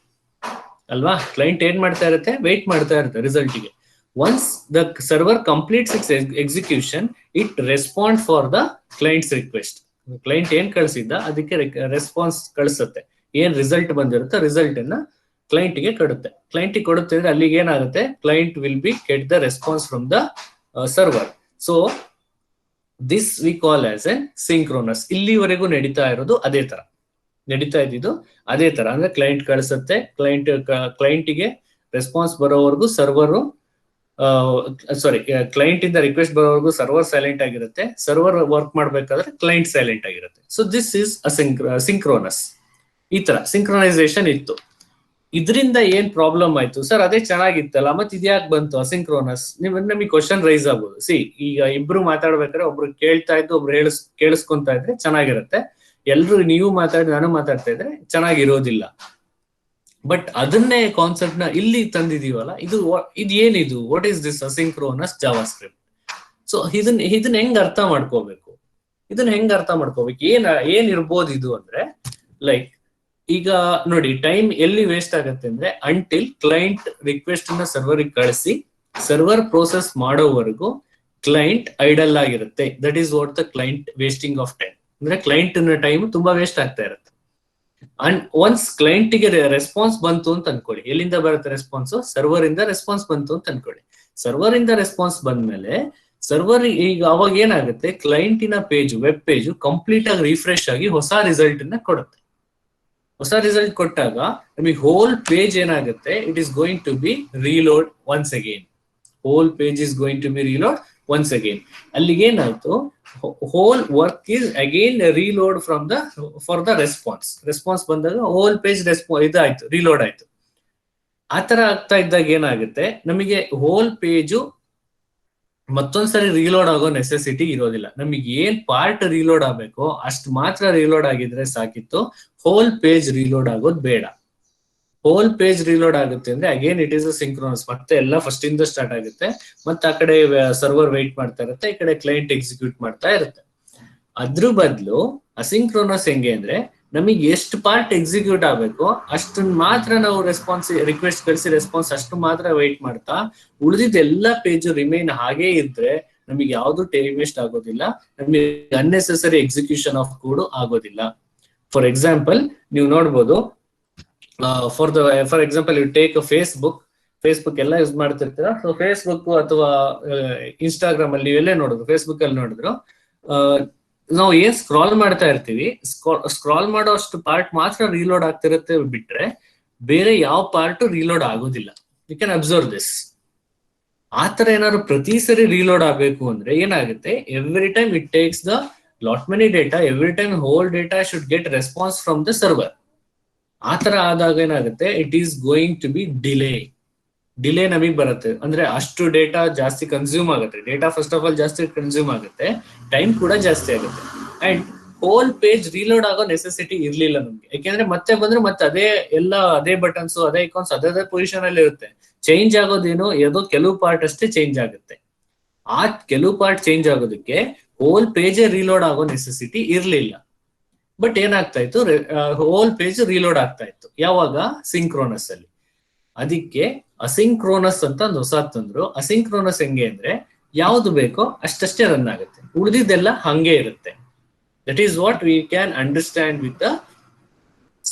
ಅಲ್ವಾ? Client ಏನ್ ಮಾಡ್ತಾ ಇರುತ್ತೆ, ವೇಟ್ ಮಾಡ್ತಾ ಇರುತ್ತೆ ರಿಸಲ್ಟ್ಗೆ. Once the server completes its execution, it respond for the clients request. Client ಏನ್ ಕಳಿಸಿದ್ದ ಅದಕ್ಕೆ ರೆಸ್ಪಾನ್ಸ್ ಕಳಿಸುತ್ತೆ. ಏನ್ ರಿಸಲ್ಟ್ ಬಂದಿರುತ್ತೆ ರಿಸಲ್ಟ್ ಅನ್ನ ಕ್ಲೈಂಟ್ಗೆ ಕೊಡುತ್ತೆ. ಕ್ಲೈಂಟಿಗೆ ಕೊಡುತ್ತೆ ಅಂದ್ರೆ ಅಲ್ಲಿಗೆ ಏನಾಗುತ್ತೆ, client will be get the response from the server. So this we call as N synchronous. ಇಲ್ಲಿವರೆಗೂ ನಡೀತಾ ಇರೋದು ಅದೇ ತರ, ನಡೀತಾ ಇದ್ದಿದ್ದು ಅದೇ ತರ. ಅಂದ್ರೆ ಕ್ಲೈಂಟ್ ಕಳಿಸುತ್ತೆ, ಕ್ಲೈಂಟಿಗೆ ರೆಸ್ಪಾನ್ಸ್ ಬರೋವರೆಗೂ ಸರ್ವರು ಕ್ಲೈಂಟ್ ಇಂದ ರಿಕ್ವೆಸ್ಟ್ ಬರೋವರೆಗೂ ಸರ್ವರ್ ಸೈಲೆಂಟ್ ಆಗಿರುತ್ತೆ. ಸರ್ವರ್ ವರ್ಕ್ ಮಾಡ್ಬೇಕಾದ್ರೆ ಕ್ಲೈಂಟ್ ಸೈಲೆಂಟ್ ಆಗಿರುತ್ತೆ. So this is synchronous. ಈ ತರ ಸಿಂಕ್ರೊನೈಸೇಷನ್ ಇತ್ತು. ಇದರಿಂದ ಏನ್ ಪ್ರಾಬ್ಲಮ್ ಆಯ್ತು ಸರ್, ಅದೇ ಚೆನ್ನಾಗಿತ್ತಲ್ಲ ಮತ್ತೆ ಇದ್ಯಾಕೆ ಬಂತು ಅಸಿಂಕ್ರೋನಸ್? ನಮಗೆ ಕ್ವಶನ್ ರೈಸ್ ಆಗ್ಬೋದು. ಸಿ, ಈಗ ಇಬ್ರು ಮಾತಾಡ್ಬೇಕಾದ್ರೆ ಒಬ್ರು ಕೇಳ್ತಾ ಇದ್ದು ಒಬ್ರು ಕೇಳಿಸ್ಕೊಂತಾ ಇದ್ರೆ ಚೆನ್ನಾಗಿರುತ್ತೆ. ಎಲ್ರು ನೀವು ಮಾತಾಡಿ ನಾನು ಮಾತಾಡ್ತಾ ಇದ್ರೆ ಚೆನ್ನಾಗಿರೋದಿಲ್ಲ. ಬಟ್ ಅದನ್ನೇ ಕಾನ್ಸೆಪ್ಟ್ ನ ಇಲ್ಲಿ ತಂದಿದೀವಲ್ಲ, ಇದು ಏನಿದು, what is this asynchronous JavaScript? So ಇದನ್ನ ಹೆಂಗ್ ಅರ್ಥ ಮಾಡ್ಕೋಬೇಕು, ಏನ್ ಇರ್ಬೋದು ಇದು ಅಂದ್ರೆ, ಲೈಕ್ ಈಗ ನೋಡಿ, ಟೈಮ್ ಎಲ್ಲಿ ವೇಸ್ಟ್ ಆಗತ್ತೆ ಅಂದ್ರೆ, ಅಂಟಿಲ್ ಕ್ಲೈಂಟ್ ರಿಕ್ವೆಸ್ಟ್ ನ ಸರ್ವರ್ ಕಳಿಸಿ ಸರ್ವರ್ ಪ್ರೋಸೆಸ್ ಮಾಡೋವರೆಗೂ ಕ್ಲೈಂಟ್ ಐಡಲ್ ಆಗಿರುತ್ತೆ. That is what the client wasting of time. ಅಂದ್ರೆ ಕ್ಲೈಂಟ್ ನ ಟೈಮ್ ತುಂಬಾ ವೇಸ್ಟ್ ಆಗ್ತಾ ಇರುತ್ತೆ. ಅಂಡ್ ಒನ್ಸ್ ಕ್ಲೈಂಟ್ಗೆ ರೆಸ್ಪಾನ್ಸ್ ಬಂತು ಅಂತ ಅನ್ಕೊಳ್ಳಿ, ಎಲ್ಲಿಂದ ಬರುತ್ತೆ ರೆಸ್ಪಾನ್ಸ್? ಸರ್ವರ್ ಇಂದ ರೆಸ್ಪಾನ್ಸ್ ಬಂತು ಅಂತ ಅನ್ಕೊಳ್ಳಿ. ಸರ್ವರ್ ಇಂದ ರೆಸ್ಪಾನ್ಸ್ ಬಂದ್ಮೇಲೆ ಸರ್ವರ್ ಈಗ ಅವಾಗ ಏನಾಗುತ್ತೆ, ಕ್ಲೈಂಟಿನ ಪೇಜ್, ವೆಬ್ ಪೇಜ್ ಕಂಪ್ಲೀಟ್ ಆಗಿ ರಿಫ್ರೆಶ್ ಆಗಿ ಹೊಸ ರಿಸಲ್ಟ್ ನ ಕೊಡುತ್ತೆ. ಹೊಸ ರಿಸಲ್ಟ್ ಕೊಟ್ಟಾಗ ನಮಗೆ ಹೋಲ್ ಪೇಜ್ ಏನಾಗುತ್ತೆ, it is going to be reload once again. Whole page is going to be reload once again. ಅಲ್ಲಿಗೆ ಏನಾಯ್ತು, whole work is again reload for the response ಬಂದಾಗ ಹೋಲ್ ಪೇಜ್ ಇದಾಯ್ತು, ರೀಲೋಡ್ ಆಯ್ತು. ಆತರ ಆಗ್ತಾ ಇದ್ದಾಗ ಏನಾಗುತ್ತೆ, ನಮಗೆ ಹೋಲ್ ಪೇಜು ಮತ್ತೊಂದ್ಸರಿ ರೀಲೋಡ್ ಆಗೋ ನೆಸೆಸಿಟಿ ಇರೋದಿಲ್ಲ. ನಮಗೆ ಏನ್ ಪಾರ್ಟ್ ರೀಲೋಡ್ ಆಗ್ಬೇಕೋ ಅಷ್ಟು ಮಾತ್ರ ರೀಲೋಡ್ ಆಗಿದ್ರೆ ಸಾಕಿತ್ತು. ಹೋಲ್ ಪೇಜ್ ರೀಲೋಡ್ ಆಗೋದು ಬೇಡ. ಹೋಲ್ ಪೇಜ್ ರೀಲೋಡ್ ಆಗುತ್ತೆ ಅಂದ್ರೆ again it is a synchronous. ಮತ್ತೆ ಎಲ್ಲ ಫಸ್ಟ್ ಇಂದ ಸ್ಟಾರ್ಟ್ ಆಗುತ್ತೆ. ಮತ್ತೆ ಆ ಕಡೆ ಸರ್ವರ್ ವೆಯ್ಟ್ ಮಾಡ್ತಾ ಇರುತ್ತೆ, ಈ ಕಡೆ ಕ್ಲೈಂಟ್ ಎಕ್ಸಿಕ್ಯೂಟ್ ಮಾಡ್ತಾ ಇರುತ್ತೆ. ಅದ್ರ ಬದಲು ಅಸಿಂಕ್ರೋನಸ್ ಹೆಂಗೆ ಅಂದ್ರೆ ನಮಗೆ ಎಷ್ಟು ಪಾರ್ಟ್ ಎಕ್ಸಿಕ್ಯೂಟ್ ಆಗ್ಬೇಕು ಅಷ್ಟನ್ನ ಮಾತ್ರ ನಾವು ರಿಕ್ವೆಸ್ಟ್ ಕಳಿಸಿ ರೆಸ್ಪಾನ್ಸ್ ಅಷ್ಟು ಮಾತ್ರ ವೆಯ್ಟ್ ಮಾಡ್ತಾ ಉಳಿದಿದ್ದ ಎಲ್ಲ ಪೇಜ್ ರಿಮೈನ್ ಹಾಗೇ ಇದ್ರೆ ನಮಗೆ ಯಾವ್ದು ಟೈಮ್ ವೇಸ್ಟ್ ಆಗೋದಿಲ್ಲ, ನಮಗೆ ಅನ್ನೆಸೆಸರಿ ಎಕ್ಸಿಕ್ಯೂಷನ್ ಆಫ್ ಕೋಡ್ ಆಗೋದಿಲ್ಲ. ಫಾರ್ ಎಕ್ಸಾಂಪಲ್ ನೀವು ನೋಡ್ಬೋದು, for example you take Facebook ಎಲ್ಲ ಯೂಸ್ ಮಾಡ್ತಿರ್ತೀರ. ಸೊ ಫೇಸ್ಬುಕ್ ಅಥವಾ ಇನ್ಸ್ಟಾಗ್ರಾಮ್ ಅಲ್ಲಿ ನೀವೆಲ್ಲೇ ನೋಡಿದ್ರು, ಫೇಸ್ಬುಕ್ ಅಲ್ಲಿ ನೋಡಿದ್ರು, ನಾವು ಏನ್ ಸ್ಕ್ರಾಲ್ ಮಾಡ್ತಾ ಇರ್ತೀವಿ, ಸ್ಕ್ರಾಲ್ ಮಾಡೋ ಅಷ್ಟು ಪಾರ್ಟ್ ಮಾತ್ರ ರೀಲೋಡ್ ಆಗ್ತಿರುತ್ತೆ ಬಿಟ್ರೆ ಬೇರೆ ಯಾವ ಪಾರ್ಟ್ ರೀಲೋಡ್ ಆಗೋದಿಲ್ಲ. You can observe this. ಆತರ ಏನಾದ್ರು ಪ್ರತಿ ಸರಿ ರೀಲೋಡ್ ಆಗ್ಬೇಕು ಅಂದ್ರೆ ಏನಾಗುತ್ತೆ, every time it takes the lot many data, every time whole data should get response from the server. ಆತರ ಆದಾಗ ಏನಾಗುತ್ತೆ, it is going to be delay ನಮಗೆ ಬರುತ್ತೆ. ಅಂದ್ರೆ ಅಷ್ಟು ಡೇಟಾ ಜಾಸ್ತಿ ಕನ್ಸ್ಯೂಮ್ ಆಗುತ್ತೆ. ಡೇಟಾ ಫಸ್ಟ್ ಆಫ್ ಆಲ್ ಜಾಸ್ತಿ ಕನ್ಸ್ಯೂಮ್ ಆಗುತ್ತೆ, ಟೈಮ್ ಕೂಡ ಜಾಸ್ತಿ ಆಗುತ್ತೆ. ಅಂಡ್ ಹೋಲ್ ಪೇಜ್ ರೀಲೋಡ್ ಆಗೋ ನೆಸೆಸಿಟಿ ಇರ್ಲಿಲ್ಲ ನಮ್ಗೆ. ಯಾಕೆಂದ್ರೆ ಮತ್ತೆ ಬಂದ್ರೆ ಮತ್ತೆ ಅದೇ ಬಟನ್ಸ್, ಅದೇ ಐಕಾನ್ಸ್ ಅದೇ ಪೊಸಿಷನ್ ಅಲ್ಲಿ ಇರುತ್ತೆ. ಚೇಂಜ್ ಆಗೋದೇನು ಯಾವುದೋ ಕೆಲವು ಪಾರ್ಟ್ ಅಷ್ಟೇ ಚೇಂಜ್ ಆಗುತ್ತೆ. ಆ ಕೆಲವು ಪಾರ್ಟ್ ಚೇಂಜ್ ಆಗೋದಕ್ಕೆ ಹೋಲ್ ಪೇಜೇ ರೀಲೋಡ್ ಆಗೋ ನೆಸೆಸಿಟಿ ಇರ್ಲಿಲ್ಲ. ಬಟ್ ಏನಾಗ್ತಾ ಇತ್ತು, ಹೋಲ್ ಪೇಜ್ ರೀಲೋಡ್ ಆಗ್ತಾ ಇತ್ತು. ಯಾವಾಗ? ಸಿಂಕ್ರೋನಸ್ ಅಲ್ಲಿ. ಅದಕ್ಕೆ ಅಸಿಂಕ್ರೋನಸ್ ಅಂತ ಒಂದು ಹೊಸ ತಂದ್ರು. ಅಸಿಂಕ್ರೋನಸ್ ಹೆಂಗೆ ಅಂದ್ರೆ ಯಾವ್ದು ಬೇಕೋ ಅಷ್ಟಷ್ಟೇ ರನ್ ಆಗುತ್ತೆ, ಉಳಿದಿದ್ದೆಲ್ಲ ಹಂಗೆ ಇರುತ್ತೆ. That is what we can understand with the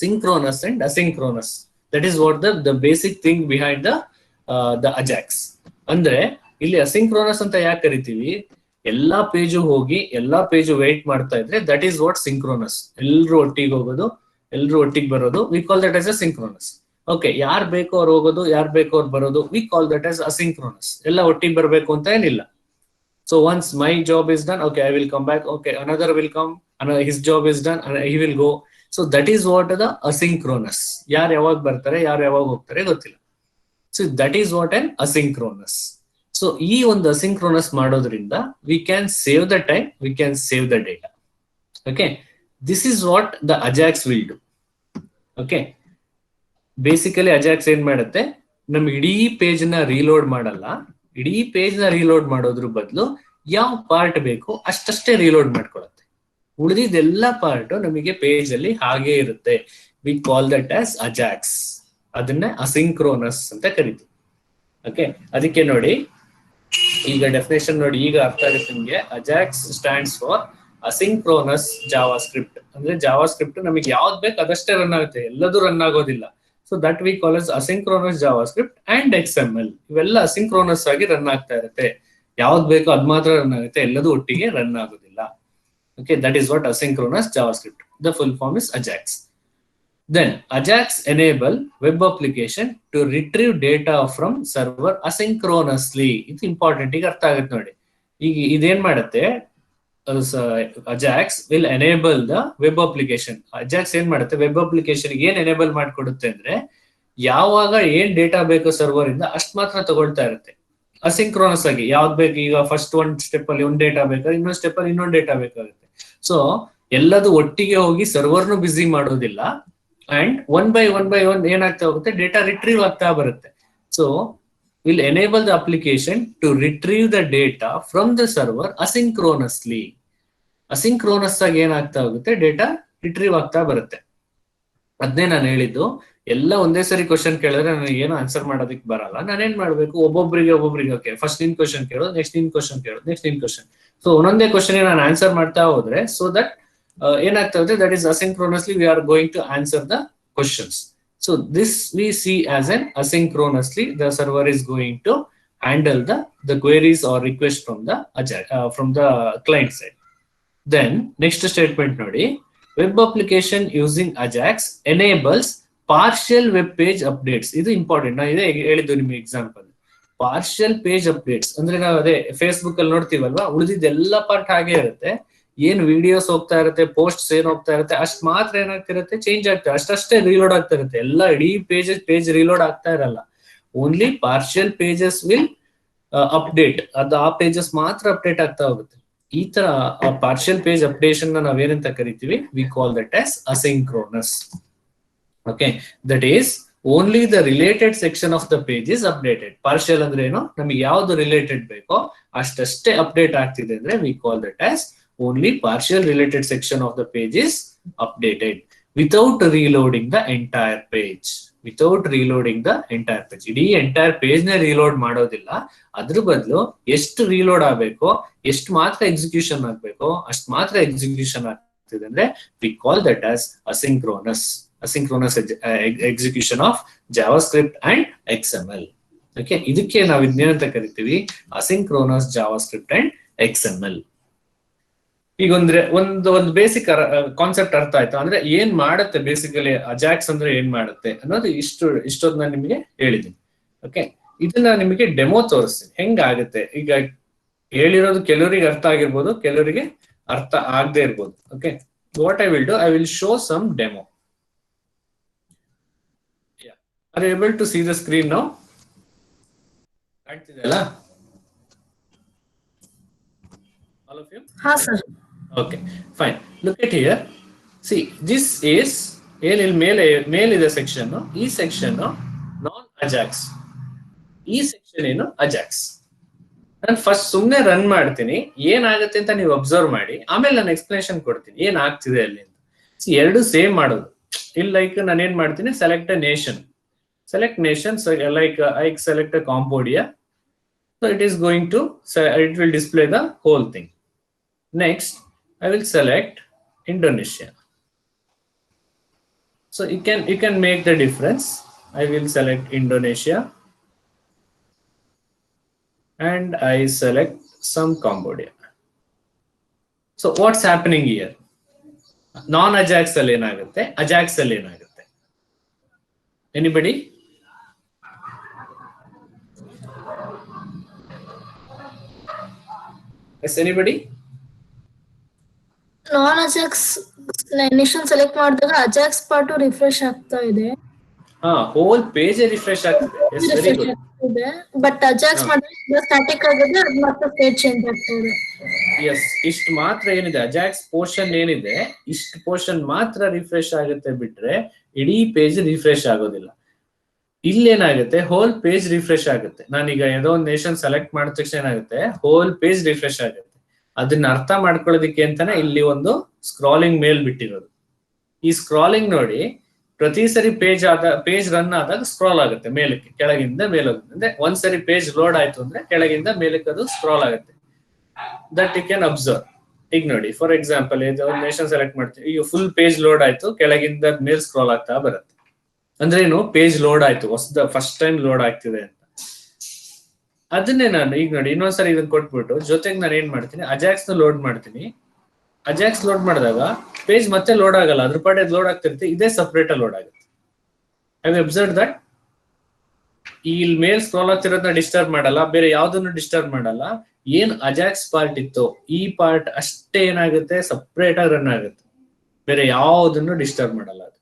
synchronous and asynchronous. That is what the basic thing behind the AJAX. ಅಂದ್ರೆ ಇಲ್ಲಿ ಅಸಿಂಕ್ರೋನಸ್ ಅಂತ ಯಾಕೆ ಕರಿತೀವಿ, ಎಲ್ಲಾ ಪೇಜು ಹೋಗಿ ಎಲ್ಲಾ ಪೇಜು ವೇಟ್ ಮಾಡ್ತಾ ಇದ್ರೆ ದಟ್ ಈಸ್ ವಾಟ್ ಸಿಂಕ್ರೋನಸ್. ಎಲ್ರು ಒಟ್ಟಿಗೆ ಹೋಗೋದು, ಎಲ್ರು ಒಟ್ಟಿಗೆ ಬರೋದು, we call that as a synchronous. Okay, ಯಾರ್ ಬೇಕೋ ಅವ್ರು ಹೋಗೋದು, ಯಾರ್ ಬೇಕೋ ಅವ್ರು ಬರೋದು, we call that as asynchronous. ಎಲ್ಲ ಒಟ್ಟಿಗೆ ಬರ್ಬೇಕು ಅಂತ ಏನಿಲ್ಲ. So once my job is done, okay I will come back, okay another will come, his job is done, he will go. So that is what the asynchronous. ಯಾರು ಯಾವಾಗ ಬರ್ತಾರೆ, ಯಾರು ಯಾವಾಗ ಹೋಗ್ತಾರೆ ಗೊತ್ತಿಲ್ಲ. So that is what an asynchronous. So ಈ ಒಂದು asynchronous ಮಾಡೋದ್ರಿಂದ we can save the time, we can save the data. Okay, this is what the Ajax will do. Okay, basically Ajax ಏನ್ ಮಾಡುತ್ತೆ, ನಮ್ಗೆ ಇಡೀ ಪೇಜ್ ನ ರೀಲೋಡ್ ಮಾಡಲ್ಲ. ಇಡೀ ಪೇಜ್ ನ ರೀಲೋಡ್ ಮಾಡೋದ್ರ ಬದಲು ಯಾವ ಪಾರ್ಟ್ ಬೇಕು ಅಷ್ಟಷ್ಟೇ ರೀಲೋಡ್ ಮಾಡ್ಕೊಳತ್ತೆ. ಉಳಿದಿದ್ದೆಲ್ಲ ಪಾರ್ಟ್ ನಮಗೆ ಪೇಜ್ ಅಲ್ಲಿ ಹಾಗೆ ಇರುತ್ತೆ. V call that as Ajax. ಅದನ್ನ ಅಸಿಂಕ್ರೋನಸ್ ಅಂತ ಕರಿತೀವಿ. ಓಕೆ, ಅದಕ್ಕೆ ನೋಡಿ ಈಗ ಡೆಫಿನೇಷನ್ ನೋಡಿ, ಈಗ ಅರ್ಥ ಆಗುತ್ತೆ ನಿಮ್ಗೆ. AJAX stands for asynchronous JavaScript. ಅಂದ್ರೆ ಜಾವಾ ಸ್ಕ್ರಿಪ್ಟ್ ನಮಗೆ ಯಾವ್ದು ಬೇಕು ಅದಷ್ಟೇ ರನ್ ಆಗುತ್ತೆ, ಎಲ್ಲದೂ ರನ್ ಆಗೋದಿಲ್ಲ. So that we call as asynchronous JavaScript and XML. ಇವೆಲ್ಲ ಅಸಿಂಕ್ರೋನಸ್ ಆಗಿ ರನ್ ಆಗ್ತಾ ಇರುತ್ತೆ. ಯಾವ್ದು ಬೇಕೋ ಅದ್ ಮಾತ್ರ ರನ್ ಆಗುತ್ತೆ, ಎಲ್ಲದೂ ಒಟ್ಟಿಗೆ ರನ್ ಆಗೋದಿಲ್ಲ. Okay, that is what asynchronous JavaScript. The full form is Ajax. Then Ajax enable web application to retrieve data from server asynchronously. ಇದು ಇಂಪಾರ್ಟೆಂಟ್, ಈಗ ಅರ್ಥ ಆಗುತ್ತೆ ನೋಡಿ. ಈಗ ಇದೇನ್ ಮಾಡುತ್ತೆ, Ajax will enable the web application. Ajax ಏನ್ ಮಾಡುತ್ತೆ, ವೆಬ್ ಅಪ್ಲಿಕೇಶನ್ ಏನ್ ಎನೇಬಲ್ ಮಾಡ್ಕೊಡುತ್ತೆ ಅಂದ್ರೆ ಯಾವಾಗ ಏನ್ ಡೇಟಾ ಬೇಕೋ ಸರ್ವರ್ ಇಂದ ಅಷ್ಟ್ ಮಾತ್ರ ತಗೊಳ್ತಾ ಇರುತ್ತೆ. ಅಸಿಂಕ್ರೋನಸ್ ಆಗಿ ಯಾವ್ದು ಬೇಕು, ಈಗ ಫಸ್ಟ್ ಒಂದ್ ಸ್ಟೆಪ್ ಅಲ್ಲಿ ಒಂದ್ ಡೇಟಾ ಬೇಕಾದ್ರೆ ಇನ್ನೊಂದ್ ಸ್ಟೆಪ್ ಅಲ್ಲಿ ಇನ್ನೊಂದ್ ಡೇಟಾ ಬೇಕಾಗುತ್ತೆ. ಸೊ ಎಲ್ಲದು ಒಟ್ಟಿಗೆ ಹೋಗಿ ಸರ್ವರ್ನು ಬಿಸಿ ಮಾಡೋದಿಲ್ಲ. ಅಂಡ್ ಒನ್ ಬೈ ಒನ್ ಏನಾಗ್ತಾ ಹೋಗುತ್ತೆ, ಡೇಟಾ ರಿಟ್ರೀವ್ ಆಗ್ತಾ ಬರುತ್ತೆ. So will enable the application to retrieve the data from the server asynchronously. Asynchronous ಆಗಿ ಏನಾಗ್ತಾ ಹೋಗುತ್ತೆ, ಡೇಟಾ ರಿಟ್ರೀವ್ ಆಗ್ತಾ ಬರುತ್ತೆ. ಅದನ್ನೇ ನಾನು ಹೇಳಿದ್ದು, ಎಲ್ಲ ಒಂದೇ ಸರಿ ಕ್ವಶನ್ ಕೇಳಿದ್ರೆ ನನಗೆ ಏನು ಆನ್ಸರ್ ಮಾಡೋದಕ್ಕೆ ಬರಲ್ಲ. ನಾನೇನ್ ಮಾಡ್ಬೇಕು, ಒಬ್ಬೊಬ್ಬರಿಗೆ ಓಕೆ ಫಸ್ಟ್ ನಿನ್ ಕ್ವಶನ್ ಕೇಳೋದು, ನೆಕ್ಸ್ಟ್ ನಿನ್ ಕ್ವಶನ್ ಕೇಳೋದು, ನೆಕ್ಸ್ಟ್ ನಿನ್ ಕ್ವಶನ್. ಸೊ ಒಂದೊಂದೇ ಕ್ವಶನ್ ನಾನು ಆನ್ಸರ್ ಮಾಡ್ತಾ ಹೋದ್ರೆ ಸೊ ದಟ್ ಏನಾಗ್ತಾ ಹೋಗುತ್ತೆ, that is asynchronously we are going to answer the questions. So this we see as an asynchronously the server is going to handle the queries or request from the client side. Then next statement nodi, web application using Ajax enables partial web page updates. Idu important. Na ide ಹೇಳಿದ್ದು ನಿಮಗೆ example. Partial page updates ಅಂದ್ರೆ ನಾವು ಅದೇ Facebook ಅಲ್ಲಿ ನೋಡ್ತೀವಲ್ವಾ, ಉಳಿದಿದ್ದೆಲ್ಲ part ಹಾಗೆ ಇರುತ್ತೆ. ಏನ್ videos ಹೋಗ್ತಾ ಇರುತ್ತೆ, ಪೋಸ್ಟ್ಸ್ ಏನ್ ಹೋಗ್ತಾ ಇರುತ್ತೆ ಅಷ್ಟ್ ಮಾತ್ರ ಏನಾಗ್ತಿರುತ್ತೆ, ಚೇಂಜ್ ಆಗ್ತಾ ಅಷ್ಟೇ ರೀಲೋಡ್ ಆಗ್ತಾ ಇರುತ್ತೆ. ಎಲ್ಲ ಇಡೀ ಪೇಜ್ ರೀಲೋಡ್ ಆಗ್ತಾ ಇರಲ್ಲ. Only partial pages will update, ಅದು ಆ ಪೇಜಸ್ ಮಾತ್ರ ಅಪ್ಡೇಟ್ ಆಗ್ತಾ ಹೋಗುತ್ತೆ. ಈ ತರ ಪಾರ್ಷಿಯಲ್ ಪೇಜ್ ಅಪ್ಡೇಷನ್ ನಾವೇನಂತ ಕರಿತೀವಿ, we call that as asynchronous. Okay, that is only the related section of the page is updated. Partial ಅಂದ್ರೆ ಏನು, ನಮಗೆ ಯಾವ್ದು ರಿಲೇಟೆಡ್ ಬೇಕೋ ಅಷ್ಟೇ ಅಪ್ಡೇಟ್ ಆಗ್ತಿದೆ ಅಂದ್ರೆ we call that as only partial related section of the page is updated without reloading the entire page. Without reloading the entire page, ಇಡೀ entire page ನ ರೀಲೋಡ್ ಮಾಡೋದಿಲ್ಲ. ಅದ್ರ ಬದಲು ಎಷ್ಟು ರೀಲೋಡ್ ಆಗ್ಬೇಕೋ, ಎಷ್ಟು ಮಾತ್ರ ಎಕ್ಸಿಕ್ಯೂಷನ್ ಆಗ್ಬೇಕೋ ಅಷ್ಟು ಮಾತ್ರ ಎಕ್ಸಿಕ್ಯೂಷನ್ ಆಗ್ತಿದೆ ಅಂದ್ರೆ we call that as asynchronous. Asynchronous execution of JavaScript and XML. Okay, ಇದಕ್ಕೆ ನಾವು ಇದನ್ನೇನಂತ ಕರಿತೀವಿ, ಅಸಿಂಕ್ರೋನಸ್ ಜಾವಾಸ್ಕ್ರಿಪ್ಟ್ ಅಂಡ್ XML. ಈಗ ಒಂದು ಬೇಸಿಕ್ ಕಾನ್ಸೆಪ್ಟ್ ಅರ್ಥ ಆಯ್ತಾ? ಅಂದ್ರೆ ಏನ್ ಮಾಡುತ್ತೆ ಬೇಸಿಕಲಿ ಅಜಾಕ್ಸ್ ಅಂದ್ರೆ ಏನ್ ಮಾಡುತ್ತೆ ಅನ್ನೋದು ಇಷ್ಟೊಂದು ನಾನು ನಿಮಗೆ ಹೇಳಿದ್ದೀನಿ. ಓಕೆ, ಇದನ್ನ ನಿಮಗೆ ಡೆಮೋ ತೋರಿಸ್ತೀನಿ ಹೆಂಗಾಗುತ್ತೆ. ಈಗ ಹೇಳಿರೋದು ಕೆಲವರಿಗೆ ಅರ್ಥ ಆಗಿರ್ಬೋದು, ಕೆಲವರಿಗೆ ಅರ್ಥ ಆಗದೆ ಇರ್ಬೋದು. Okay, what I will do, I will show some demo. Are you able to see the screen now? ಕಾಣ್ತಿದೆಯಲ್ಲ all of you? ಹಾ ಸರ್. Okay, fine. Look at here. See, this is ಮೇಲಿದೆ ಸೆಕ್ಷನ್. ಈ ಸೆಕ್ಷನ್ ನಾನ್ ಅಜಾಕ್ಸ್, ಈ section ಏನು Ajax. ನಾನು first ಸುಮ್ನೆ run ಮಾಡ್ತೀನಿ, ಏನಾಗುತ್ತೆ ಅಂತ ನೀವು ಅಬ್ಸರ್ವ್ ಮಾಡಿ, ಆಮೇಲೆ ನಾನು ಎಕ್ಸ್ಪ್ಲನೇಷನ್ ಕೊಡ್ತೀನಿ ಏನಾಗ್ತಿದೆ ಅಲ್ಲಿ ಅಂತ. ಎರಡು ಸೇಮ್ ಮಾಡೋದು. ಇಲ್ಲಿ ಲೈಕ್ ನಾನು ಏನ್ ಮಾಡ್ತೀನಿ, select a nation. Select nation, so like I select a Cambodia, so it is going to, so it will display the whole thing. Next, I will select Indonesia. So you can make the difference. I will select Indonesia, and I select some Cambodia. So what's happening here? Non-Ajax ಅಲ್ಲಿ ಏನಾಗುತ್ತೆ, Ajax ಅಲ್ಲಿ ಏನಾಗುತ್ತೆ? Anybody? Yes, anybody? ನಾನ್ Ajax nation select ಮಾಡಿದಾಗ Ajax part refresh ಆಗ್ತಾ ಇದೆ. Hole page refresh ಆಗ್ತಿದೆ. Yes, very good. But Ajax ಮಾಡಿದ್ರೆ static ಆಗಿದೆ, ಅದು ಮತ್ತೆ ಪೇಜ್ ಚೇಂಜ್ ಆಗ್ತಾ ಇದೆ. Yes, ಇಷ್ಟು ಮಾತ್ರ ಏನಿದೆ ಅಜಾಕ್ಸ್ ಪೋರ್ಷನ್ ಏನಿದೆ, ಇಷ್ಟು ಪೋರ್ಷನ್ ಮಾತ್ರ ರಿಫ್ರೆಶ್ ಆಗುತ್ತೆ, ಬಿಟ್ರೆ ಇಡೀ ಪೇಜ್ ರಿಫ್ರೆಶ್ ಆಗೋದಿಲ್ಲ. ಇಲ್ಲೇನಾಗುತ್ತೆ, ಹೋಲ್ ಪೇಜ್ ರಿಫ್ರೆಶ್ ಆಗುತ್ತೆ. ನಾನೀಗ ಯಾವುದೋ ಒಂದು ನೇಷನ್ ಸೆಲೆಕ್ಟ್ ಮಾಡಿದ ತಕ್ಷಣ ಏನಾಗುತ್ತೆ, ಹೋಲ್ ಪೇಜ್ ರಿಫ್ರೆಶ್ ಆಗುತ್ತೆ. ಅದನ್ನ ಅರ್ಥ ಮಾಡ್ಕೊಳ್ಳೋದಕ್ಕೆ ಅಂತಾನೆ ಇಲ್ಲಿ ಒಂದು ಸ್ಕ್ರಾಲಿಂಗ್ ಮೇಲ್ ಬಿಟ್ಟಿರೋದು. ಈ ಸ್ಕ್ರಾಲಿಂಗ್ ನೋಡಿ, ಪ್ರತಿ ಸರಿ ಪೇಜ್ ರನ್ ಆದಾಗ ಸ್ಕ್ರಾಲ್ ಆಗುತ್ತೆ ಮೇಲಕ್ಕೆ, ಕೆಳಗಿಂದ ಮೇಲೋಗುತ್ತೆ. ಅಂದ್ರೆ ಒಂದ್ಸರಿ ಪೇಜ್ ಲೋಡ್ ಆಯ್ತು ಅಂದ್ರೆ ಕೆಳಗಿಂದ ಮೇಲಕ್ಕೆ ಅದು ಸ್ಕ್ರಾಲ್ ಆಗುತ್ತೆ. That you can observe. ಈಗ ನೋಡಿ, ಫಾರ್ ಎಕ್ಸಾಂಪಲ್ ಇದು ನೇಷನ್ ಸೆಲೆಕ್ಟ್ ಮಾಡ್ತೀವಿ, ಈಗ ಫುಲ್ ಪೇಜ್ ಲೋಡ್ ಆಯ್ತು, ಕೆಳಗಿಂದ ಮೇಲ್ ಸ್ಕ್ರಾಲ್ ಆಗ್ತಾ ಬರುತ್ತೆ. ಅಂದ್ರೆ ಏನು, ಪೇಜ್ ಲೋಡ್ ಆಯ್ತು, ಫಸ್ಟ್ ಟೈಮ್ ಲೋಡ್ ಆಗ್ತಿದೆ ಅಂತ. ಅದನ್ನೇ ನಾನು ಈಗ ನೋಡಿ ಇನ್ನೊಂದ್ಸರಿ ಇದನ್ನ ಕೊಟ್ಬಿಟ್ಟು ಜೊತೆಗೆ ನಾನು ಏನ್ ಮಾಡ್ತೀನಿ, ಅಜಾಕ್ಸ್ ನ ಲೋಡ್ ಮಾಡ್ತೀನಿ. ಅಜಾಕ್ಸ್ ಲೋಡ್ ಮಾಡಿದಾಗ ಪೇಜ್ ಮತ್ತೆ ಲೋಡ್ ಆಗಲ್ಲ, ಅದ್ರ ಪಾಡೆ ಲೋಡ್ ಆಗ್ತಿರುತ್ತೆ, ಇದೇ ಸಪ್ರೇಟ್ ಲೋಡ್ ಆಗುತ್ತೆ. ಐ ಅಬ್ಸರ್ವ್ ದಟ್ ಇಲ್ಲಿ ಮೇಲ್ ಸ್ಕ್ರಾಲ್ ಆಗ್ತಿರೋದನ್ನ ಡಿಸ್ಟರ್ಬ್ ಮಾಡಲ್ಲ, ಬೇರೆ ಯಾವ್ದನ್ನು ಡಿಸ್ಟರ್ಬ್ ಮಾಡಲ್ಲ. ಏನ್ ಅಜಾಕ್ಸ್ ಪಾರ್ಟ್ ಇತ್ತು ಈ ಪಾರ್ಟ್ ಅಷ್ಟೇ ಏನಾಗುತ್ತೆ, ಸಪ್ರೇಟ್ ಆಗಿ ರನ್ ಆಗುತ್ತೆ, ಬೇರೆ ಯಾವ್ದನ್ನು ಡಿಸ್ಟರ್ಬ್ ಮಾಡಲ್ಲ ಅದು.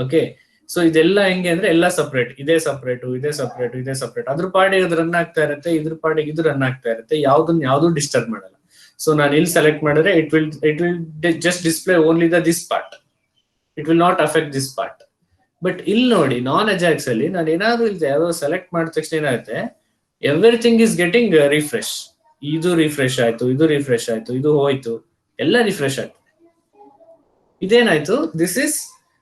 ಓಕೆ, ಸೊ ಇದೆಲ್ಲ ಹೆಂಗೆ ಅಂದ್ರೆ ಎಲ್ಲ ಸಪ್ರೇಟ್, ಇದೇ ಸಪ್ರೇಟ್, ಇದೇ ಸಪ್ರೇಟ್, ಇದೇ ಸಪ್ರೇಟ್. ಅದ್ರ ಪಾಡಿಗೆ ಅದು ರನ್ ಆಗ್ತಾ ಇರುತ್ತೆ, ಇದ್ರ ಪಾಡಿಗೆ ಇದು ರನ್ ಆಗ್ತಾ ಇರುತ್ತೆ, ಯಾವ್ದು ಡಿಸ್ಟರ್ಬ್ ಮಾಡಲ್ಲ. ಸೊ ನಾನು ಇಲ್ಲಿ ಸೆಲೆಕ್ಟ್ ಮಾಡಿದ್ರೆ it will just display only this part, it will not affect this part. But ಇಲ್ಲಿ ನೋಡಿ ನಾನ್ ಅಜಾಕ್ಸ್ ಅಲ್ಲಿ ನಾನು ಏನಾದ್ರು ಇಲ್ದೆ ಯಾವ್ದೋ ಸೆಲೆಕ್ಟ್ ಮಾಡಿದ ತಕ್ಷಣ ಏನಾಗುತ್ತೆ, ಎವ್ರಿಥಿಂಗ್ ಇಸ್ ಗೆಟಿಂಗ್ ರಿಫ್ರೆಶ್. ಇದು ರಿಫ್ರೆಶ್ ಆಯ್ತು, ಇದು ರಿಫ್ರೆಶ್ ಆಯ್ತು, ಇದು ಹೋಯ್ತು, ಎಲ್ಲ ರಿಫ್ರೆಶ್ ಆಗ್ತದೆ. ಇದೇನಾಯ್ತು, ದಿಸ್ ಇಸ್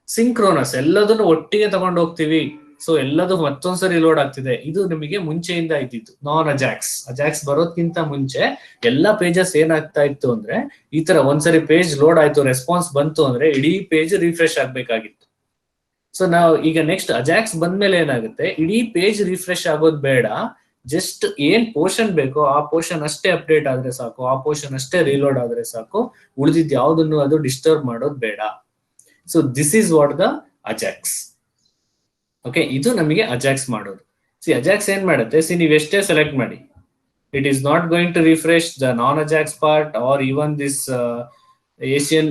ಸಿಂಕ್ರೋನಸ್, ಎಲ್ಲದನ್ನು ಒಟ್ಟಿಗೆ ತಗೊಂಡು ಹೋಗ್ತೀವಿ. ಸೊ ಎಲ್ಲದು ಮತ್ತೊಂದ್ಸರಿ ಲೋಡ್ ಆಗ್ತಿದೆ. ಇದು ನಿಮಗೆ ಮುಂಚೆಯಿಂದ ಇದ್ದಿತ್ತು ನಾನ್ ಅಜಾಕ್ಸ್ ಬರೋದ್ಕಿಂತ ಮುಂಚೆ ಎಲ್ಲ ಪೇಜಸ್ ಏನಾಗ್ತಾ ಇತ್ತು ಅಂದ್ರೆ, ಈ ತರ ಒಂದ್ಸರಿ ಪೇಜ್ ಲೋಡ್ ಆಯ್ತು, ರೆಸ್ಪಾನ್ಸ್ ಬಂತು ಅಂದ್ರೆ ಇಡೀ ಪೇಜ್ ರಿಫ್ರೆಶ್ ಆಗ್ಬೇಕಾಗಿತ್ತು. ಸೊ ನಾವು ಈಗ ನೆಕ್ಸ್ಟ್ ಅಜಾಕ್ಸ್ ಬಂದ್ಮೇಲೆ ಏನಾಗುತ್ತೆ, ಇಡೀ ಪೇಜ್ ರಿಫ್ರೆಶ್ ಆಗೋದು ಬೇಡ, ಜಸ್ಟ್ ಏನ್ ಪೋರ್ಷನ್ ಬೇಕೋ ಆ ಪೋರ್ಷನ್ ಅಷ್ಟೇ ಅಪ್ಡೇಟ್ ಆದ್ರೆ ಸಾಕು, ಆ ಪೋರ್ಷನ್ ಅಷ್ಟೇ ರೀಲೋಡ್ ಆದ್ರೆ ಸಾಕು, ಉಳಿದಿದ್ದು ಯಾವ್ದನ್ನು ಅದು ಡಿಸ್ಟರ್ಬ್ ಮಾಡೋದು ಬೇಡ. So this is what the Ajax. Okay, ಇದು ನಮಗೆ ಅಜಾಕ್ಸ್ ಮಾಡೋದು. ಅಜಾಕ್ಸ್ ಏನ್ ಮಾಡುತ್ತೆ, ನೀವು ಎಷ್ಟೇ ಸೆಲೆಕ್ಟ್ ಮಾಡಿ, it is not going to refresh the non Ajax part or even this Asian.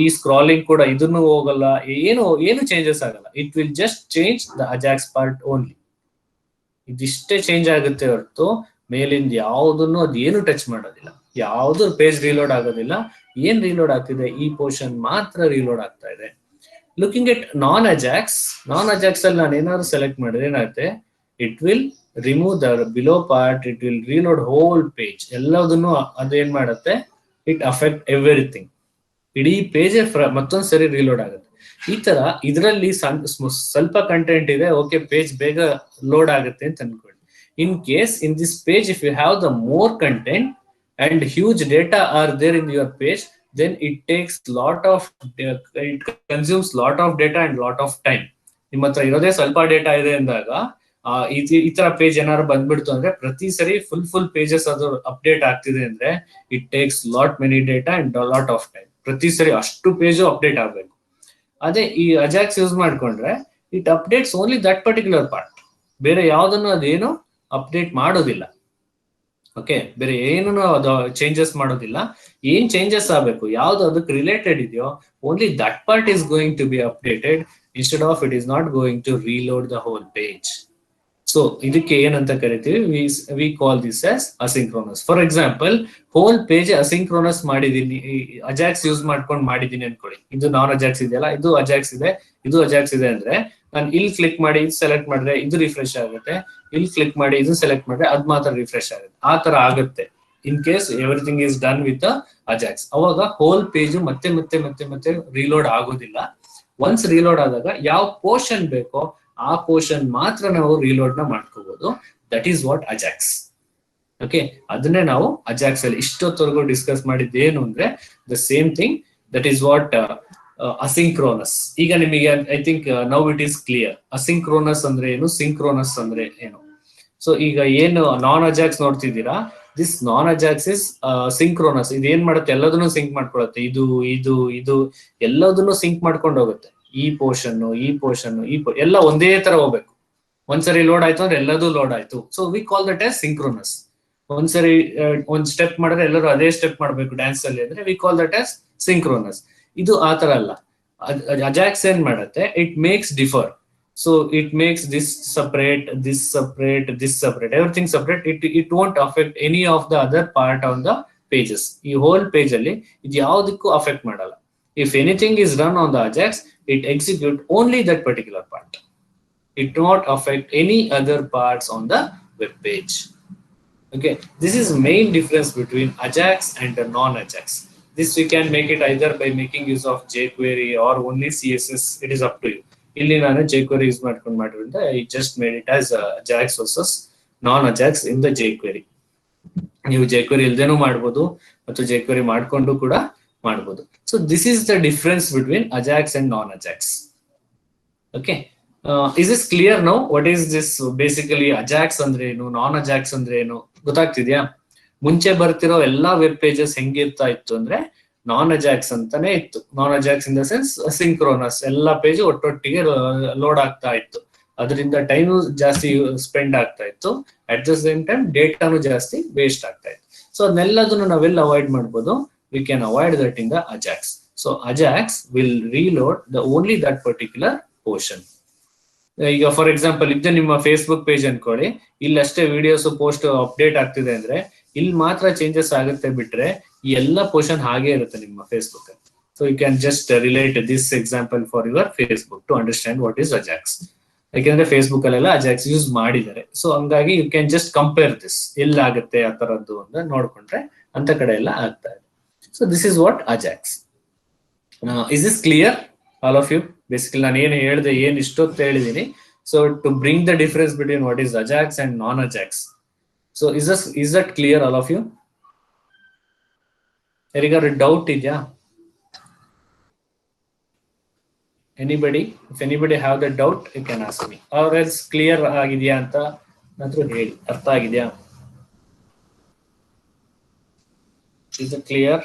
ಈ ಸ್ಕ್ರಾಲಿಂಗ್ ಕೂಡ ಇದನ್ನು ಹೋಗಲ್ಲ, ಏನು ಚೇಂಜಸ್ ಆಗಲ್ಲ. It will just change the Ajax part only. ಇದಿಷ್ಟೇ ಚೇಂಜ್ ಆಗುತ್ತೆ ಹೊರತು ಮೇಲಿಂದ ಯಾವುದನ್ನು ಅದೇನು ಟಚ್ ಮಾಡೋದಿಲ್ಲ, ಯಾವುದು ಪೇಜ್ ರೀಲೋಡ್ ಆಗೋದಿಲ್ಲ. ಏನ್ ರೀಲೋಡ್ ಆಗ್ತಿದೆ, ಈ ಪೋರ್ಷನ್ ಮಾತ್ರ ರೀಲೋಡ್ ಆಗ್ತಾ ಇದೆ. ಲುಕಿಂಗ್ ಎಟ್ ನಾನ್ ಅಜಾಕ್ಸ್ ಅಲ್ಲಿ ನಾನು ಏನಾದ್ರು ಸೆಲೆಕ್ಟ್ ಮಾಡಿದ್ರೆ ಏನಾಗುತ್ತೆ, it will remove the below part, it will reload whole page, ಎಲ್ಲದನ್ನು ಅದೇನ್ ಮಾಡುತ್ತೆ, ಇಟ್ ಅಫೆಕ್ಟ್ ಎವ್ರಿಥಿಂಗ್, ಇಡೀ ಪೇಜ್ ಮತ್ತೊಂದ್ಸರಿ ರೀಲೋಡ್ ಆಗುತ್ತೆ. ಈ ತರ ಇದರಲ್ಲಿ ಸ್ವಲ್ಪ ಕಂಟೆಂಟ್ ಇದೆ, ಓಕೆ ಪೇಜ್ ಬೇಗ ಲೋಡ್ ಆಗುತ್ತೆ ಅಂತ ಅನ್ಕೊಳ್ಳಿ. In case in this page if you have the more content and huge data are there in your page, then it takes it consumes lot of data and lot of time. ನಿಮ್ಮ ಹತ್ರ ಇರೋದೇ ಸ್ವಲ್ಪ data ಇದೆ ಅಂದಾಗ ಈ ತರ page ಏನಾದ್ರು ಬಂದ್ಬಿಡ್ತು ಅಂದ್ರೆ ಪ್ರತಿ ಸರಿ ಫುಲ್ ಪೇಜಸ್ ಅದು ಅಪ್ಡೇಟ್ ಆಗ್ತಿದೆ ಅಂದ್ರೆ it takes many data and lot of time. ಪ್ರತಿ ಸರಿ ಅಷ್ಟು ಪೇಜು ಅಪ್ಡೇಟ್ ಆಗ್ಬೇಕು. ಅದೇ ಈ ಅಜಾಕ್ಸ್ ಯೂಸ್ ಮಾಡ್ಕೊಂಡ್ರೆ it updates only that particular part, ಬೇರೆ ಯಾವ್ದನ್ನು ಅದೇನು ಅಪ್ಡೇಟ್ ಮಾಡೋದಿಲ್ಲ. ಓಕೆ, ಬೇರೆ ಏನು ಅದು ಚೇಂಜಸ್ ಮಾಡೋದಿಲ್ಲ. ಏನ್ ಚೇಂಜಸ್ ಆಗಬೇಕು, ಯಾವ್ದು ಅದಕ್ಕೆ ರಿಲೇಟೆಡ್ ಇದೆಯೋ only that part is going to be updated instead of it is not going to reload the whole page. So ಇದಕ್ಕೆ ಏನಂತ ಕರಿತೀವಿ, we call this as asynchronous. For example, whole page asynchronous ಮಾಡಿದೀನಿ, Ajax use ಮಾಡ್ಕೊಂಡು ಮಾಡಿದೀನಿ ಅನ್ಕೊಳ್ಳಿ. ಇದು ನಾನ್ Ajax ಇದೆಯಲ್ಲ, ಇದು ಅಜಾಕ್ಸ್ ಇದೆ, ಇದು ಅಜಾಕ್ಸ್ ಇದೆ ಅಂದ್ರೆ ನಾನು ಇಲ್ಲಿ ಕ್ಲಿಕ್ ಮಾಡಿ ಇದು ಸೆಲೆಕ್ಟ್ ಮಾಡಿದ್ರೆ ಇದು ರಿಫ್ರೆಶ್ ಆಗುತ್ತೆ, ಇಲ್ಲಿ ಕ್ಲಿಕ್ ಮಾಡಿ ಇದು ಸೆಲೆಕ್ಟ್ ಮಾಡಿದ್ರೆ ಅದ್ ಮಾತ್ರ ರಿಫ್ರೆಶ್ ಆಗುತ್ತೆ. ಆ ತರ ಆಗುತ್ತೆ in case everything is done with Ajax. ಅವಾಗ ಹೋಲ್ ಪೇಜ್ ಮತ್ತೆ ಮತ್ತೆ ಮತ್ತೆ ಮತ್ತೆ ರೀಲೋಡ್ ಆಗೋದಿಲ್ಲ. ಒನ್ಸ್ ರೀಲೋಡ್ ಆದಾಗ ಯಾವ ಪೋರ್ಷನ್ ಬೇಕೋ ಆ ಪೋರ್ಷನ್ ಮಾತ್ರ ನಾವು ರೀಲೋಡ್ ನ ಮಾಡ್ಕೋಬಹುದು. That is what Ajax. Okay, ಅದನ್ನೇ ನಾವು ಅಜಾಕ್ಸ್ ಅಲ್ಲಿ ಇಷ್ಟೊತ್ತವರೆಗೂ ಡಿಸ್ಕಸ್ ಮಾಡಿದ್ದೇನು ಅಂದ್ರೆ the same thing, that is what asynchronous. ಈಗ ನಿಮಗೆ I think now it is clear. Asynchronous ಅಂದ್ರೆ ಏನು, ಸಿಂಕ್ರೋನಸ್ ಅಂದ್ರೆ ಏನು. ಸೊ ಈಗ ಏನು ನಾನ್ ಅಜಾಕ್ಸ್ ನೋಡ್ತಿದ್ದೀರಾ, this non Ajax is synchronous. ಇದು ಏನ್ ಮಾಡುತ್ತೆ, ಎಲ್ಲದನ್ನು ಸಿಂಕ್ ಮಾಡ್ಕೊಳುತ್ತೆ. ಇದು ಇದು ಇದು ಎಲ್ಲದನ್ನು ಸಿಂಕ್ ಮಾಡ್ಕೊಂಡು ಹೋಗುತ್ತೆ. ಈ ಪೋರ್ಷನ್ ಎಲ್ಲ ಒಂದೇ ತರ ಹೋಗ್ಬೇಕು. ಒಂದ್ಸರಿ ಲೋಡ್ ಆಯ್ತು ಅಂದ್ರೆ ಎಲ್ಲದೂ ಲೋಡ್ ಆಯ್ತು. So we call that as synchronous. ಒಂದ್ಸರಿ ಒಂದ್ ಸ್ಟೆಪ್ ಮಾಡಿದ್ರೆ ಎಲ್ಲರೂ ಅದೇ ಸ್ಟೆಪ್ ಮಾಡ್ಬೇಕು ಡ್ಯಾನ್ಸ್ ಅಲ್ಲಿ ಅಂದ್ರೆ we call that as synchronous. ಇದು ಆ ತರ ಅಲ್ಲ. ಅಜಾಕ್ಸ್ ಏನ್ ಮಾಡುತ್ತೆ, it makes differ. So it makes this separate, this separate, this separate, everything separate. It won't affect any of the other part on the pages. ಈ hole page ಅಲ್ಲಿ ಇದು ಯಾವುದಕ್ಕೂ ಅಫೆಕ್ಟ್ ಮಾಡಲ್ಲ. If anything is run on the Ajax, it execute only that particular part. It do not affect any other parts on the web page. Okay, this is main difference between Ajax and the non-Ajax. This we can make it either by making use of jQuery or only CSS. It is up to you. Illi nanu jQuery use ಮಾಡ್ಕೊಂಡು ಮಾಡಿದ್ರಿಂದ I just made it as Ajax versus non-Ajax in the jQuery. ನೀವು jQuery ಇಲ್ದೇನೂ ಮಾಡ್ಬೋದು ಮತ್ತು jQuery ಮಾಡ್ಕೊಂಡು ಕೂಡ ಮಾಡಬಹುದು. So this is the difference between Ajax and non-Ajax. Okay, is this clear now? What is this basically Ajax ಅಂದ್ರೆ ಏನು, non-Ajax ಅಂದ್ರೆ ಏನು ಗೊತ್ತಾಗ್ತಿದ್ಯಾ? ಮುಂಚೆ ಬರ್ತಿರೋ ಎಲ್ಲಾ ವೆಬ್ ಪೇಜಸ್ ಹೆಂಗಿರ್ತಾ ಇತ್ತು ಅಂದ್ರೆ non-Ajax ಅಂತಾನೆ ಇತ್ತು. non-Ajax in the sense synchronous, ಎಲ್ಲಾ ಪೇಜ್ ಒಟ್ಟೊಟ್ಟಿಗೆ ಲೋಡ್ ಆಗ್ತಾ ಇತ್ತು. ಅದರಿಂದ ಟೈಮ್ ಜಾಸ್ತಿ ಸ್ಪೆಂಡ್ ಆಗ್ತಾ ಇತ್ತು. ಅಟ್ ದ ಸೇಮ್ ಟೈಮ್ ಡೇಟಾನು ಜಾಸ್ತಿ ವೇಸ್ಟ್ ಆಗ್ತಾ ಇತ್ತು. ಸೊ ಅದನ್ನೆಲ್ಲದನ್ನು ನಾವೆಲ್ಲ ಅವಾಯ್ಡ್ ಮಾಡ್ಬೋದು. We can avoid that in the Ajax. So Ajax will reload only that particular portion. ಈಗ ಫಾರ್ ಎಕ್ಸಾಂಪಲ್ ಇದು ನಿಮ್ಮ ಫೇಸ್ಬುಕ್ ಪೇಜ್ ಅನ್ಕೊಳ್ಳಿ, ಇಲ್ಲಿ ಅಷ್ಟೇ ವಿಡಿಯೋಸ್ ಪೋಸ್ಟ್ ಅಪ್ಡೇಟ್ ಆಗ್ತಿದೆ ಅಂದ್ರೆ ಇಲ್ಲಿ ಮಾತ್ರ ಚೇಂಜಸ್ ಆಗುತ್ತೆ, ಬಿಟ್ರೆ ಈ ಎಲ್ಲ ಪೋರ್ಷನ್ ಹಾಗೆ ಇರುತ್ತೆ ನಿಮ್ಮ Facebook. So you can just relate this example for your Facebook to understand what is Ajax. ಯಾಕೆಂದ್ರೆ ಫೇಸ್ಬುಕ್ ಅಲ್ಲೆಲ್ಲ ಅಜಾಕ್ಸ್ ಯೂಸ್ ಮಾಡಿದ್ದಾರೆ. ಸೊ ಹಂಗಾಗಿ you can just compare this, ಎಲ್ಲಾಗುತ್ತೆ ಆ ತರದ್ದು ಅಂತ ನೋಡ್ಕೊಂಡ್ರೆ ಅಂತ ಕಡೆ ಎಲ್ಲ ಆಗ್ತಾ ಇದೆ. So this is what Ajax. Is this clear, all of you? Basically, ನಾನು ಏನು ಹೇಳಿದೆ, ಏನು ಇಷ್ಟೊತ್ತು ಹೇಳಿದೀನಿ. So to bring the difference between what is Ajax and non-Ajax. So is that clear, all of you? ಯಾರಿಗಾದ್ರು ಡೌಟ್ ಇದೆಯಾ? Anybody? If anybody have the doubt, you can ask me. Or else clear ಆಗಿದೆಯಾ ಅಂತ ನಾದ್ರು ಹೇಳಿ. ಅರ್ಥ ಆಗಿದೆಯಾ? Is it clear?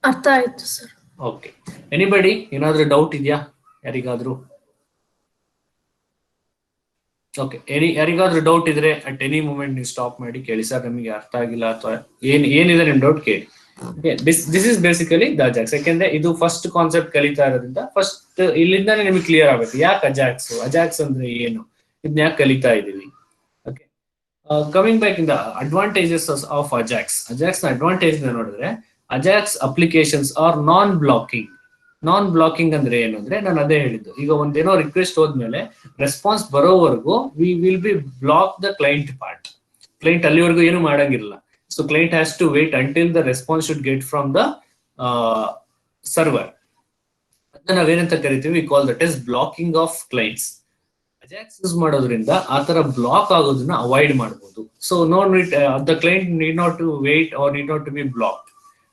ಅರ್ಥ ಆಯ್ತು sir. Okay, anybody ಏನಾದ್ರೂ ಡೌಟ್ ಇದೆಯಾ ಯಾರಿಗಾದ್ರೂ? ಓಕೆ, ಯಾರಿಗಾದ್ರೂ ಡೌಟ್ ಇದ್ರೆ ಅಟ್ ಎನಿ ಮೂಮೆಂಟ್ ನೀವು ಸ್ಟಾಪ್ ಮಾಡಿ ಕೇಳಿ, ಸರ್ ನಮಗೆ ಅರ್ಥ ಆಗಿಲ್ಲ ಅಥವಾ ಏನಿದೆ ನಿಮ್ ಡೌಟ್ ಕೇಳಿ. This is basically the Ajax. ಯಾಕೆಂದ್ರೆ ಇದು ಫಸ್ಟ್ ಕಾನ್ಸೆಪ್ಟ್ ಕಲಿತಾ ಇರೋದ್ರಿಂದ ಫಸ್ಟ್ ಇಲ್ಲಿಂದಾನೇ ನಿಮಗೆ ಕ್ಲಿಯರ್ ಆಗಬೇಕು ಯಾಕೆ ಅಜಾಕ್ಸ್ ಅಂದ್ರೆ ಏನು, ಇದನ್ನ ಯಾಕೆ ಕಲಿತಾ ಇದೀವಿ. Okay, coming back in the advantages of Ajax ನ ಅಡ್ವಾಂಟೇಜ್ ನೋಡಿದ್ರೆ Ajax applications are non blocking ಅಂದ್ರೆ ಏನು ಅಂದ್ರೆ ನಾನು ಅದೇ ಹೇಳಿದ್ದು, ಈಗ ಒಂದೇನೋ ರಿಕ್ವೆಸ್ಟ್ ಹೋದ್ಮೇಲೆ ರೆಸ್ಪಾನ್ಸ್ ಬರೋವರೆಗೂ we will be block the client part. Client ಅಲ್ಲಿವರೆಗೂ ಏನು ಮಾಡಂಗಿಲ್ಲ. So client has to wait until the response should get from the server. ಅದನ್ನ ನಾವೇನಂತ ಕರಿತೀವಿ, we call that is blocking of clients. Ajax use ಮಾಡೋದ್ರಿಂದ ಆ ತರ ಬ್ಲಾಕ್ ಆಗೋದನ್ನ ಅವಾಯ್ಡ್ ಮಾಡಬಹುದು. So the client need not to wait or need not to be block.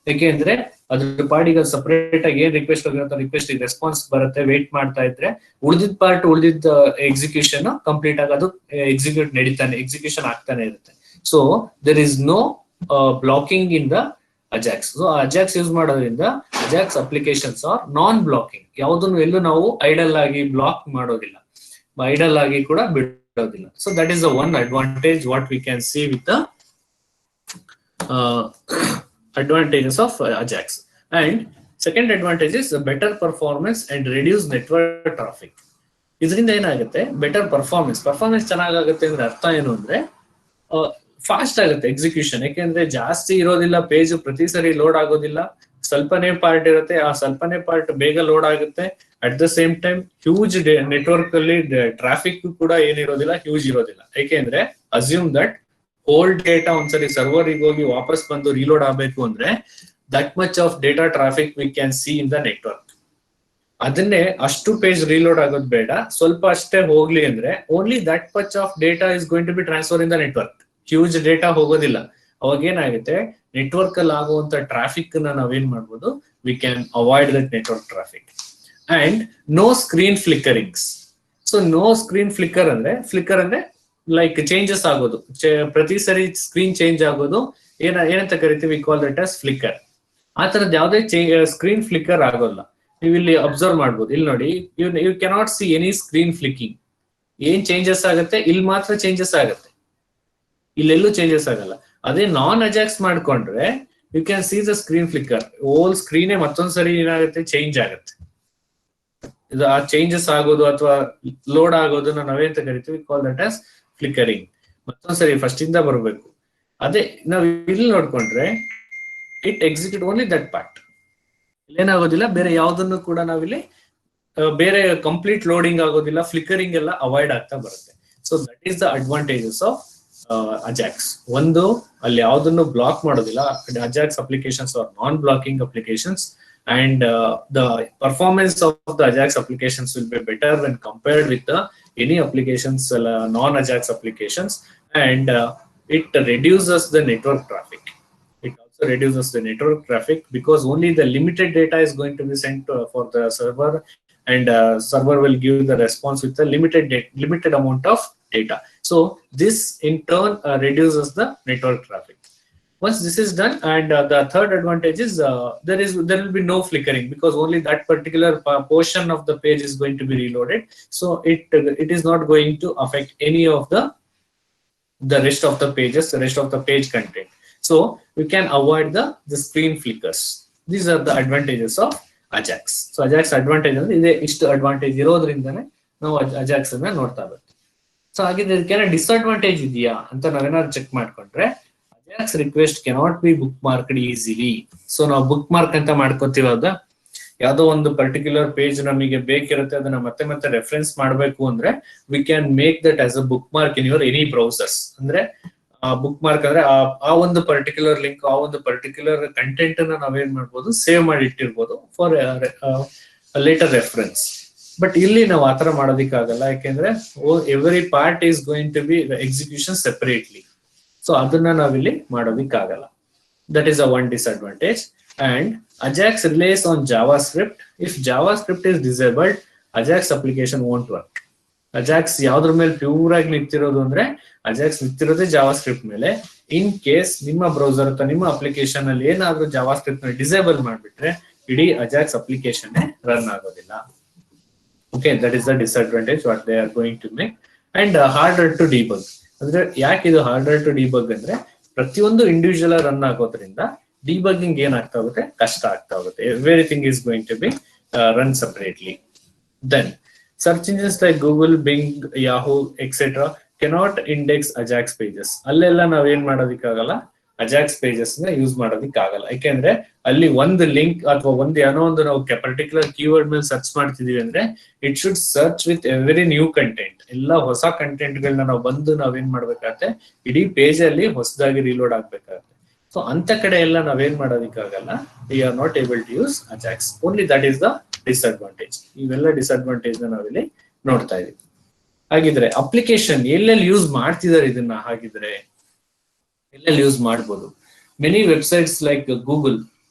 ಯಾಕೆಂದ್ರೆ ಅದ್ರ ಪಾಡಿಗೆ ಸಪರೇಟ್ ಆಗಿ ಏನ್ ರಿಕ್ವೆಸ್ಟ್ ಹೋಗಿರೋ ರಿಕ್ವೆಸ್ಟ್ ರೆಸ್ಪಾನ್ಸ್ ಬರುತ್ತೆ, ವೇಟ್ ಮಾಡ್ತಾ ಇದ್ರೆ ಉಳಿದಿದ್ದ ಎಕ್ಸಿಕ್ಯೂಷನ್ ಕಂಪ್ಲೀಟ್ ಆಗೋದು ಎಕ್ಸಿಕ್ಯೂಷನ್ ಆಗ್ತಾನೆ ಇರುತ್ತೆ. So there is no blocking in the Ajax. So Ajax use ಮಾಡೋದ್ರಿಂದ Ajax applications are non blocking. ಯಾವುದನ್ನು ಎಲ್ಲೂ ನಾವು ಐಡಲ್ ಆಗಿ ಬ್ಲಾಕ್ ಮಾಡೋದಿಲ್ಲ, ಐಡಲ್ ಆಗಿ ಕೂಡ ಬಿಡೋದಿಲ್ಲ. So that is the one advantage what we can C with the advantages of Ajax. And second advantage is better performance and reduce network traffic. ಇದರಿಂದ ಏನಾಗುತ್ತೆ, ಬೆಟರ್ ಪರ್ಫಾರ್ಮೆನ್ಸ್ ಚೆನ್ನಾಗುತ್ತೆ ಅಂದ್ರೆ ಅರ್ಥ ಏನು ಅಂದ್ರೆ ಫಾಸ್ಟ್ ಆಗುತ್ತೆ ಎಕ್ಸಿಕ್ಯೂಷನ್. ಯಾಕೆಂದ್ರೆ ಜಾಸ್ತಿ ಇರೋದಿಲ್ಲ, ಪೇಜ್ ಪ್ರತಿ ಸರಿ ಲೋಡ್ ಆಗೋದಿಲ್ಲ, ಸ್ವಲ್ಪನೇ ಪಾರ್ಟ್ ಇರುತ್ತೆ, ಆ ಸ್ವಲ್ಪನೇ ಪಾರ್ಟ್ ಬೇಗ ಲೋಡ್ ಆಗುತ್ತೆ. At the same time huge network ಅಲ್ಲಿ ಟ್ರಾಫಿಕ್ ಕೂಡ ಏನಿರೋದಿಲ್ಲ, ಹ್ಯೂಜ್ ಇರೋದಿಲ್ಲ. ಯಾಕೆಂದ್ರೆ ಅಸ್ಯೂಮ್ ದಟ್ ಓಲ್ಡ್ ಡೇಟಾ ಒಂದ್ಸರಿ ಸರ್ವರ್ಗೆ ಹೋಗಿ ವಾಪಸ್ ಬಂದು ರೀಲೋಡ್ ಆಗಬೇಕು ಅಂದ್ರೆ that much of data traffic V can see in the network. ಅದನ್ನೇ ಅಷ್ಟು ಪೇಜ್ ರೀಲೋಡ್ ಆಗೋದು ಬೇಡ, ಸ್ವಲ್ಪ ಅಷ್ಟೇ ಹೋಗ್ಲಿ ಅಂದ್ರೆ only that much of data is going to be transfer in the network. Huge data ಹೋಗೋದಿಲ್ಲ. ಅವಾಗ ಏನಾಗುತ್ತೆ, ನೆಟ್ವರ್ಕ್ ಅಲ್ಲಿ ಆಗುವಂತ ಟ್ರಾಫಿಕ್ ನಾವೇನ್ ಮಾಡ್ಬೋದು, we can avoid that network traffic. And no screen flickerings. So no screen flicker ಅಂದ್ರೆ like changes ಆಗೋದು, ಪ್ರತಿ ಸರಿ ಸ್ಕ್ರೀನ್ ಚೇಂಜ್ ಆಗೋದು ಏನಂತ ಕರಿತೀವಿ, ಕಾಲ್ ದಟ್ ಆಸ್ ಫ್ಲಿಕ್ಕರ್. ಆ ತರದ್ ಯಾವುದೇ ಸ್ಕ್ರೀನ್ ಫ್ಲಿಕ್ಕರ್ ಆಗೋಲ್ಲ. ನೀವು ಇಲ್ಲಿ ಅಬ್ಸರ್ವ್ ಮಾಡ್ಬೋದು, ಇಲ್ಲಿ ನೋಡಿ, you cannot see any screen flicking. ಏನ್ ಚೇಂಜಸ್ ಆಗುತ್ತೆ, ಇಲ್ಲಿ ಮಾತ್ರ ಚೇಂಜಸ್ ಆಗುತ್ತೆ, ಇಲ್ಲೆಲ್ಲೂ ಚೇಂಜಸ್ ಆಗಲ್ಲ. ಅದೇ ನಾನ್ ಅಜಾಕ್ಸ್ ಮಾಡ್ಕೊಂಡ್ರೆ you can see the screen flicker. Whole ಸ್ಕ್ರೀನೇ ಮತ್ತೊಂದ್ಸರಿ ಏನಾಗುತ್ತೆ, ಚೇಂಜ್ ಆಗುತ್ತೆ. ಇದು ಆ ಚೇಂಜಸ್ ಆಗೋದು ಅಥವಾ ಲೋಡ್ ಆಗೋದನ್ನ ನಾವೇಂತ ಕರಿತೀವಿ, ಕಾಲ್ ದಟ್ ಆಸ್ ಫ್ಲಿಕ್ಕರಿಂಗ್. ಮತ್ತೊಂದ್ಸರಿ ಫಸ್ಟ್ ಇಂದ ಬರಬೇಕು. ಅದೇ ನಾವ್ ಇಲ್ಲಿ ನೋಡ್ಕೊಂಡ್ರೆ it execute only that part. ಇಲ್ಲೇನಾಗೋದಿಲ್ಲ, ಬೇರೆ ಯಾವ್ದನ್ನು ಕೂಡ ನಾವಿಲ್ಲಿ ಬೇರೆ ಕಂಪ್ಲೀಟ್ ಲೋಡಿಂಗ್ ಆಗೋದಿಲ್ಲ, ಫ್ಲಿಕ್ಕರಿಂಗ್ ಎಲ್ಲ ಅವಾಯ್ಡ್ ಆಗ್ತಾ ಬರುತ್ತೆ. So that is the advantages of Ajax. ಒಂದು, ಅಲ್ಲಿ ಯಾವ್ದನ್ನು ಬ್ಲಾಕ್ ಮಾಡೋದಿಲ್ಲ, Ajax applications are non blocking applications. And the performance of the Ajax applications will be better when compared with any applications, non-Ajax applications. And it reduces the network traffic. It also reduces the network traffic because only the limited data is going to be sent for the server, and server will give the response with the limited amount of data. So this in turn reduces the network traffic. Once this is done, and the third advantage is there will be no flickering because only that particular portion of the page is going to be reloaded. So it is not going to affect any of the rest of the pages, the rest of the page content. So we can avoid the screen flickers. These are the advantages of Ajax. So Ajax advantage ಅಂದ್ರೆ ಇದೆ, ಇಷ್ಟು advantage ಇರೋದ್ರಿಂದನೇ ನಾವು Ajax ಅನ್ನ ನೋಡ್ತಾ ಬರ್ತೀವಿ. So ಹಾಗಿದ್ರೆ ಇದಕ್ಕೆ disadvantage ಇದೆಯಾ ಅಂತ ನಾವೇನಾದ್ರು ಚೆಕ್ ಮಾಡ್ಕೊಂಡ್ರೆ, Ajax request cannot be bookmarked easily. So ನಾವು ಬುಕ್ ಮಾರ್ಕ್ ಅಂತ ಮಾಡ್ಕೋತೀವಲ್ಲ, ಯಾವ್ದೋ ಒಂದು ಪರ್ಟಿಕ್ಯುಲರ್ ಪೇಜ್ ನಮಗೆ ಬೇಕಿರುತ್ತೆ, ಅದನ್ನ ಮತ್ತೆ ಮತ್ತೆ ರೆಫರೆನ್ಸ್ ಮಾಡಬೇಕು ಅಂದ್ರೆ we can make that as a book mark in your any browsers. ಅಂದ್ರೆ ಬುಕ್ ಮಾರ್ಕ್ ಅಂದ್ರೆ ಆ ಒಂದು ಪರ್ಟಿಕ್ಯುಲರ್ ಲಿಂಕ್, ಆ ಒಂದು ಪರ್ಟಿಕ್ಯುಲರ್ ಕಂಟೆಂಟ್ ಅನ್ನ ನಾವೇನ್ ಮಾಡ್ಬೋದು, ಸೇವ್ ಮಾಡಿ ಇಟ್ಟಿರ್ಬೋದು ಫಾರ್ ಲೇಟರ್ ರೆಫರೆನ್ಸ್. ಬಟ್ ಇಲ್ಲಿ ನಾವು ಆತರ ಮಾಡೋದಿಕ್ಕಾಗಲ್ಲ, ಯಾಕೆಂದ್ರೆ every part is going to be execution separately. So ಅದನ್ನ ನಾವಿಲ್ಲಿ ಮಾಡೋದಿಕ್ಕಾಗಲ್ಲ. That is a one disadvantage. And Ajax relies on JavaScript. If JavaScript is disabled, Ajax application won't work. Ajax ಯಾವ್ದ್ರ ಮೇಲೆ ಪ್ಯೂರ್ ಆಗಿ ನಿಂತಿರೋದು ಅಂದ್ರೆ Ajax ನಿಂತಿರೋದೇ JavaScript ಮೇಲೆ. In case ನಿಮ್ಮ browser ಅಥವಾ ನಿಮ್ಮ ಅಪ್ಲಿಕೇಶನ್ ಅಲ್ಲಿ ಏನಾದ್ರೂ JavaScript ನ ಡಿಸೇಬಲ್ ಮಾಡ್ಬಿಟ್ರೆ ಇಡೀ Ajax ಅಪ್ಲಿಕೇಶನ್ ರನ್ ಆಗೋದಿಲ್ಲ. Okay, that is the disadvantage what they are going to make. And harder to debug. ಅಂದ್ರೆ ಯಾಕೆ ಇದು ಹಾರ್ಡರ್ ಟು ಡಿಬಗ್ ಅಂದ್ರೆ ಪ್ರತಿಯೊಂದು ಇಂಡಿವಿಜುವಲ್ ರನ್ ಆಗೋದ್ರಿಂದ ಡಿಬಗ್ಗಿಂಗ್ ಏನಾಗ್ತಾ ಹೋಗುತ್ತೆ, ಕಷ್ಟ ಆಗ್ತಾ ಹೋಗುತ್ತೆ. Everything is going to be run separately. Then search engines like Google, Bing, Yahoo, etc. cannot index Ajax pages. ಅಲ್ಲೆಲ್ಲ ನಾವೇನ್ ಮಾಡೋದಕ್ಕಾಗಲ್ಲ, ಅಜಾಕ್ಸ್ ಪೇಜಸ್ ನ ಯೂಸ್ ಮಾಡೋದಕ್ಕಾಗಲ್ಲ. ಯಾಕೆಂದ್ರೆ ಅಲ್ಲಿ ಒಂದು ಲಿಂಕ್ ಅಥವಾ ಒಂದು ಏನೋ ಒಂದು ನಾವು ಪರ್ಟಿಕ್ಯುಲರ್ ಕೀವರ್ಡ್ ಮೇಲೆ ಸರ್ಚ್ ಮಾಡ್ತಿದೀವಿ ಅಂದ್ರೆ it should search with every new content. ಎಲ್ಲ ಹೊಸ ಕಂಟೆಂಟ್ ಗಳನ್ನ ನಾವು ಬಂದು ನಾವೇನ್ ಮಾಡ್ಬೇಕಾಗತ್ತೆ, ಇಡೀ ಪೇಜ್ ಅಲ್ಲಿ ಹೊಸದಾಗಿ ರೀಲೋಡ್ ಆಗ್ಬೇಕಾಗತ್ತೆ. ಸೊ ಅಂತ ಕಡೆ ಎಲ್ಲ ನಾವೇನ್ ಮಾಡೋದಕ್ಕಾಗಲ್ಲ, we are not able to use Ajax. Only that is the disadvantage. ಇವೆಲ್ಲ ಡಿಸ್ಅಡ್ವಾಂಟೇಜ್ ನ ನಾವಿಲ್ಲಿ ನೋಡ್ತಾ ಇದೀವಿ. ಹಾಗಿದ್ರೆ ಅಪ್ಲಿಕೇಶನ್ ಎಲ್ಲೆಲ್ಲಿ ಯೂಸ್ ಮಾಡ್ತಿದ್ದಾರೆ ಇದನ್ನ, ಹಾಗಿದ್ರೆ ಎಲ್ಲೆಲ್ಲಿ ಯೂಸ್ ಮಾಡ್ಬೋದು? Many websites like Google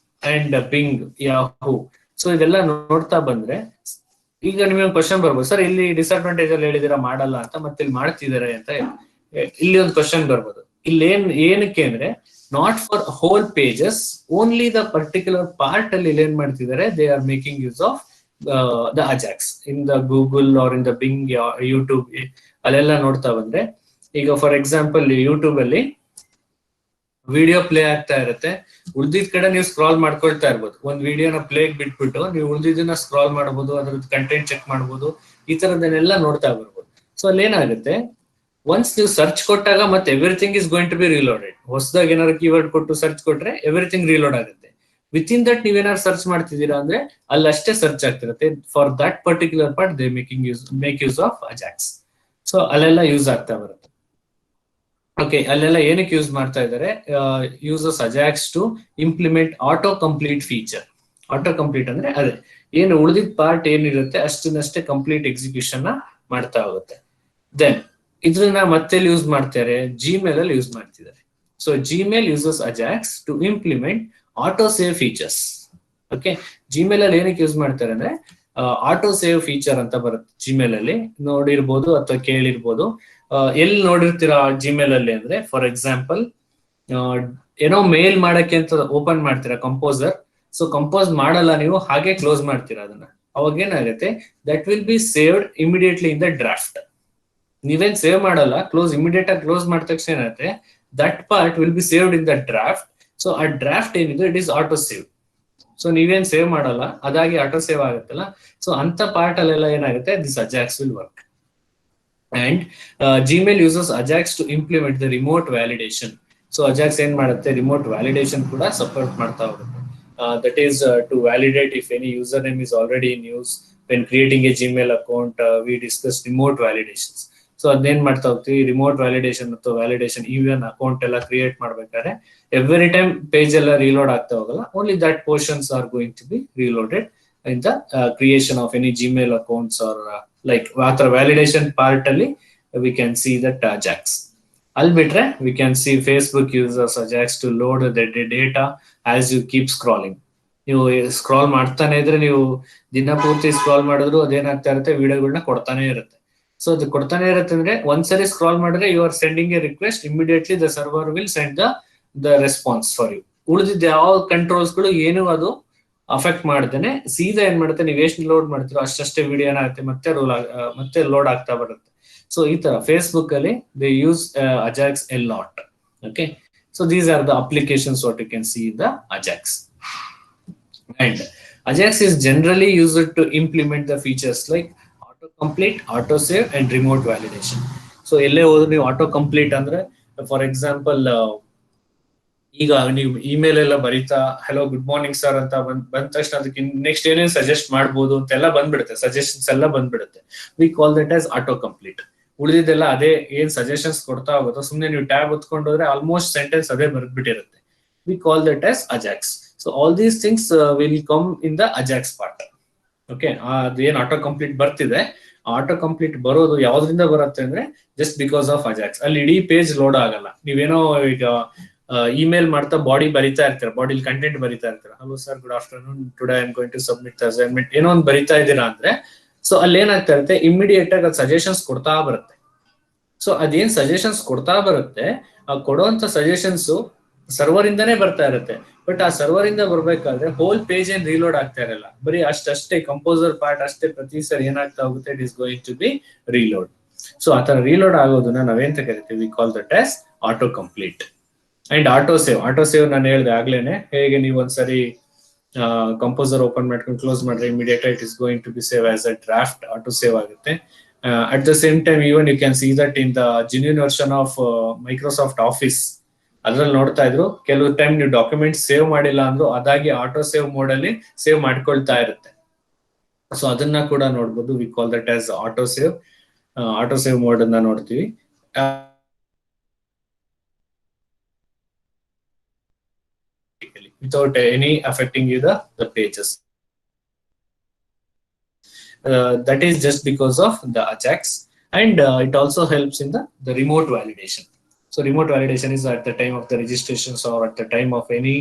and being, Yahoo. So ಇದೆಲ್ಲ ನೋಡ್ತಾ ಬಂದ್ರೆ ಈಗ ನಿಮಗೆ ಕ್ವಶನ್ ಬರ್ಬೋದು, ಸರ್ ಇಲ್ಲಿ ಡಿಸ್ಅಡ್ವಾಂಟೇಜ್ ಅಲ್ಲಿ ಹೇಳಿದಿರಾ ಮಾಡಲ್ಲ ಅಂತ, ಮತ್ತೆ ಇಲ್ಲಿ ಮಾಡ್ತಿದ್ದಾರೆ ಅಂತ ಇಲ್ಲಿ ಒಂದು ಕ್ವಶನ್ ಬರ್ಬೋದು. ಇಲ್ಲಿ ಏನಕ್ಕೆ ಅಂದ್ರೆ not for whole pages, only the particular part ಅಲ್ಲಿ ಏನ್ ಮಾಡ್ತಿದ್ದಾರೆ, they are making use of the Ajax in the Google or in the Bing, YouTube ಅಲ್ಲೆಲ್ಲ ನೋಡ್ತಾ ಬಂದ್ರೆ, ಈಗ ಫಾರ್ ಎಕ್ಸಾಂಪಲ್ ಯೂಟ್ಯೂಬ್ ಅಲ್ಲಿ ವಿಡಿಯೋ ಪ್ಲೇ ಆಗ್ತಾ ಇರುತ್ತೆ, ಉಳ್ದಿದ್ ಕಡೆ ನೀವು ಸ್ಕ್ರಾಲ್ ಮಾಡ್ಕೊಳ್ತಾ ಇರ್ಬೋದು. ಒಂದ್ ವಿಡಿಯೋನ ಪ್ಲೇಗ್ ಬಿಟ್ಬಿಟ್ಟು ನೀವು ಉಳ್ದಿದ್ದನ್ನ ಸ್ಕ್ರಾಲ್ ಮಾಡಬಹುದು, ಅದ್ರದ್ದು ಕಂಟೆಂಟ್ ಚೆಕ್ ಮಾಡಬಹುದು, ಈ ತರದನ್ನೆಲ್ಲ ನೋಡ್ತಾ ಬರ್ಬೋದು. ಸೊ ಅಲ್ಲಿ ಏನಾಗುತ್ತೆ, ಒನ್ಸ್ ನೀವು ಸರ್ಚ್ ಕೊಟ್ಟಾಗ ಮತ್ತೆ everything is going to be reloaded. ಹೊಸದಾಗಿ ಏನಾದ್ರು ಕೀವರ್ಡ್ ಕೊಟ್ಟು ಸರ್ಚ್ ಕೊಟ್ರೆ ಎವ್ರಿಥಿಂಗ್ ರೀಲೋಡ್ ಆಗುತ್ತೆ. ವಿತ್ ಇನ್ ದಟ್ ನೀವೇನಾದ್ರು ಸರ್ಚ್ ಮಾಡ್ತಿದ್ದೀರಾ ಅಂದ್ರೆ ಅಲ್ಲಷ್ಟೇ ಸರ್ಚ್ ಆಗ್ತಿರುತ್ತೆ. For that particular part they make use of Ajax. So ಅಲ್ಲೆಲ್ಲ ಯೂಸ್ ಆಗ್ತಾ ಬರುತ್ತೆ. ಓಕೆ, ಅಲ್ಲೆಲ್ಲ ಏನಕ್ಕೆ ಯೂಸ್ ಮಾಡ್ತಾ ಇದ್ದಾರೆ, uses Ajax to implement auto complete feature. Auto complete ಅಂದ್ರೆ ಅದೇ ಏನು ಉಳಿದಿದ್ದ ಪಾರ್ಟ್ ಏನಿರುತ್ತೆ ಅಷ್ಟನ್ನಷ್ಟೇ ಕಂಪ್ಲೀಟ್ ಎಕ್ಸಿಕ್ಯೂಷನ್ ನ ಮಾಡ್ತಾ ಹೋಗುತ್ತೆ. ದೆನ್ ಇದನ್ನ ಮತ್ತೆ ಯೂಸ್ ಮಾಡ್ತಾರೆ, ಜಿಮೇಲ್ ಅಲ್ಲಿ ಯೂಸ್ ಮಾಡ್ತಿದ್ದಾರೆ. So Gmail uses Ajax to implement auto save features. Okay, Gmail ಅಲ್ಲಿ ಏನಕ್ಕೆ ಯೂಸ್ ಮಾಡ್ತಾರೆ ಅಂದ್ರೆ ಆಟೋ ಸೇವ್ ಫೀಚರ್ ಅಂತ ಬರುತ್ತೆ. ಜಿಮೇಲ್ ಅಲ್ಲಿ ನೋಡಿರ್ಬೋದು ಅಥವಾ ಕೇಳಿರ್ಬೋದು. ಎಲ್ಲಿ ನೋಡಿರ್ತೀರಾ ಜಿಮೇಲ್ ಅಲ್ಲಿ ಅಂದ್ರೆ, ಫಾರ್ ಎಕ್ಸಾಂಪಲ್ ಏನೋ ಮೇಲ್ ಮಾಡಕ್ಕೆ ಅಂತ ಓಪನ್ ಮಾಡ್ತೀರಾ ಕಂಪೋಸರ್. ಸೊ ಕಂಪೋಸ್ ಮಾಡಲ್ಲ ನೀವು, ಹಾಗೆ ಕ್ಲೋಸ್ ಮಾಡ್ತೀರಾ ಅದನ್ನ. ಅವಾಗ ಏನಾಗುತ್ತೆ, that will be saved immediately in the draft. ನೀವೇನ್ ಸೇವ್ ಮಾಡಲ್ಲ, ಕ್ಲೋಸ್ ಇಮಿಡಿಯೇಟ್ ಆಗಿ ಕ್ಲೋಸ್ ಮಾಡಿದ ತಕ್ಷಣ ಏನಾಗುತ್ತೆ, that part will be saved in the draft. So ಆ ಡ್ರಾಫ್ಟ್ ಏನಿದೆ it is auto save. So ನೀವೇನ್ ಸೇವ್ ಮಾಡಲ್ಲ, ಅದಾಗಿ ಆಟೋ ಸೇವ್ ಆಗುತ್ತಲ್ಲ. ಸೊ ಅಂತ ಪಾರ್ಟ್ ಅಲ್ಲೆಲ್ಲ ಏನಾಗುತ್ತೆ, this Ajax will work. And Gmail uses Ajax to implement the remote validation. So Ajax ಏನ್ ಮಾಡುತ್ತೆ, ರಿಮೋಟ್ ವ್ಯಾಲಿಡೇಷನ್ ಕೂಡ ಸಪೋರ್ಟ್ ಮಾಡ್ತಾ ಹೋಗುತ್ತೆ. That is to validate if any user name is already in use. When creating a Gmail account we discuss remote validations. So ಅದೇನ್ ಮಾಡ್ತಾ ಹೋಗ್ತೀವಿ, remote validation ಮತ್ತು validation even account ಎಲ್ಲ ಕ್ರಿಯೇಟ್ ಮಾಡ್ಬೇಕಾದ್ರೆ every time page ಎಲ್ಲ reload ಆಗ್ತಾ ಹೋಗಲ್ಲ. Only that portions are going to be reloaded in the creation of any Gmail accounts or like ಆ ತರ ವ್ಯಾಲಿಡೇಷನ್ ಪಾರ್ಟ್ ಅಲ್ಲಿ we can see that Ajax. ಅಲ್ಲಿ ಬಿಟ್ರೆ we can see Facebook uses Ajax to load the data as you keep scrolling. ನೀವು scroll ಮಾಡ್ತಾನೆ ಇದ್ರೆ, ನೀವು ದಿನ ಪೂರ್ತಿ ಸ್ಕ್ರಾಲ್ ಮಾಡಿದ್ರು ಅದೇನಾಗ್ತಾ ಇರುತ್ತೆ, ವಿಡಿಯೋಗಳನ್ನ ಕೊಡ್ತಾನೆ ಇರುತ್ತೆ. ಸೊ ಅದು ಕೊಡ್ತಾನೆ ಇರುತ್ತೆ ಅಂದ್ರೆ ಒಂದ್ಸರಿ ಸ್ಕ್ರಾಲ್ ಮಾಡಿದ್ರೆ you are sending a request, immediately the server will send the response for you. ಉಳಿದಿದ್ದ ಯಾವ ಕಂಟ್ರೋಲ್ಸ್ ಗಳು ಏನು ಅದು ಅಫೆಕ್ಟ್ ಮಾಡ್ದೇನೆ ಸೀದಾ ಏನ್ ಮಾಡುತ್ತೆ, ನೀವು ಎಷ್ಟು ಲೋಡ್ ಮಾಡ್ತೀರೋ ಅಷ್ಟೇ ವಿಡಿಯೋ ಏನಾಗುತ್ತೆ ಮತ್ತೆ ಲೋಡ್ ಆಗ್ತಾ ಬರುತ್ತೆ. ಸೊ ಈ ತರ ಫೇಸ್ಬುಕ್ ಅಲ್ಲಿ they use Ajax a lot. Okay, so these are the applications what you can see in the Ajax. And Ajax is generally used to implement the features like auto complete, auto save and remote validation. So ಎಲ್ಲೇ ಹೋದ್ರು ನೀವು auto complete ಅಂದ್ರೆ, for example ಈಗ ನೀವು email ಎಲ್ಲ ಬರೀತಾ hello good morning sir ಅಂತ ಬಂದ ತಕ್ಷಣ ಅದಕ್ಕೆ ನೆಕ್ಸ್ಟ್ ಏನೇನು ಸಜೆಸ್ಟ್ ಮಾಡ್ಬೋದು ಅಂತೆಲ್ಲ ಬಂದ್ಬಿಡುತ್ತೆ, ಸಜೆಷನ್ಸ್ ಎಲ್ಲ ಬಂದ್ಬಿಡುತ್ತೆ. We call that as auto complete. ಉಳಿದಿದ್ದೆಲ್ಲ ಅದೇ ಏನ್ ಸಜೆಷನ್ಸ್ ಕೊಡ್ತಾ ಹೋಗುತ್ತೋ, ಸುಮ್ನೆ ನೀವು ಟ್ಯಾಬ್ ಹೊತ್ಕೊಂಡೋದ್ರೆ ಆಲ್ಮೋಸ್ಟ್ ಸೆಂಟೆನ್ಸ್ ಅದೇ ಬರ್ದ್ಬಿಟ್ಟಿರುತ್ತೆ. We call that as Ajax. So all these things will come in the Ajax part. Okay, ಅದೇನ್ ಆಟೋ ಕಂಪ್ಲೀಟ್ ಬರ್ತಿದೆ, ಆಟೋ ಕಂಪ್ಲೀಟ್ ಬರೋದು ಯಾವ್ದ್ರಿಂದ ಬರುತ್ತೆ ಅಂದ್ರೆ ಜಸ್ಟ್ ಬಿಕಾಸ್ ಆಫ್ ಅಜಾಕ್ಸ್. ಅಲ್ಲಿ ಇಡೀ ಪೇಜ್ ಲೋಡ್ ಆಗಲ್ಲ. ನೀವೇನೋ ಈಗ ಇಮೇಲ್ ಮಾಡ್ತಾ ಬಾಡಿ ಬರಿತಾ ಇರ್ತೀರಾ, ಬಾಡಿಲಿ ಕಂಟೆಂಟ್ ಬರಿತಾ ಇರ್ತೀರಾ, hello sir good afternoon, today I am going to submit the assignment, ಏನೋ ಒಂದು ಬರಿತಾ ಇದ್ದೀರಾ ಅಂದ್ರೆ, ಸೊ ಅಲ್ಲಿ ಏನಾಗ್ತಾ ಇರುತ್ತೆ, ಇಮಿಡಿಯೇಟ್ ಆಗಿ ಅದು ಸಜೆಷನ್ಸ್ ಕೊಡ್ತಾ ಬರುತ್ತೆ. ಸೊ ಅದೇನ್ ಸಜೆಷನ್ಸ್ ಕೊಡ್ತಾ ಬರುತ್ತೆ, ಆ ಕೊಡುವಂತ ಸಜೆಷನ್ಸ್ ಸರ್ವರ್ ಇಂದಾನೇ ಬರ್ತಾ ಇರುತ್ತೆ. ಬಟ್ ಆ ಸರ್ವರ್ ಇಂದ ಬರ್ಬೇಕಾದ್ರೆ ಹೋಲ್ ಪೇಜ್ ಏನ್ ರೀಲೋಡ್ ಆಗ್ತಾ ಇರಲ್ಲ, ಬರೀ ಅಷ್ಟೇ ಕಂಪೋಸರ್ ಪಾರ್ಟ್ ಅಷ್ಟೇ ಪ್ರತಿ ಸರಿ ಏನಾಗ್ತಾ ಹೋಗುತ್ತೆ, it is going to be reload. So ಆ ತರ ರೀಲೋಡ್ ಆಗೋದನ್ನ ನಾವೇಂತ ಕರಿತೀವಿ, we call that as auto complete. And auto save ನಾನು ಹೇಳಿದೆ ಆಗ್ಲೇನೆ, ಹೇಗೆ ನೀವು ಒಂದ್ಸರಿ ಕಂಪೋಸರ್ ಓಪನ್ ಮಾಡ್ಕೊಂಡು ಕ್ಲೋಸ್ ಮಾಡ್ರೆ immediate it is going to be save as a draft, auto save ಆಗುತ್ತೆ. At the same time even you can see that in the genuine version of Microsoft office, ಅದ್ರಲ್ಲಿ ನೋಡ್ತಾ ಇದ್ರು ಕೆಲವು time ನೀವು document save ಮಾಡಿಲ್ಲ ಅಂದ್ರೂ ಅದಾಗಿ auto save mode ಅಲ್ಲಿ ಸೇವ್ ಮಾಡ್ಕೊಳ್ತಾ ಇರುತ್ತೆ. ಸೊ ಅದನ್ನ ಕೂಡ ನೋಡ್ಬೋದು. V call that as auto save mode ಅನ್ನ ನೋಡ್ತೀವಿ. Without any affecting you the pages. That is just because of the Ajax, and it also helps in the remote validation. So remote validation is at the time of the registrations or at the time of any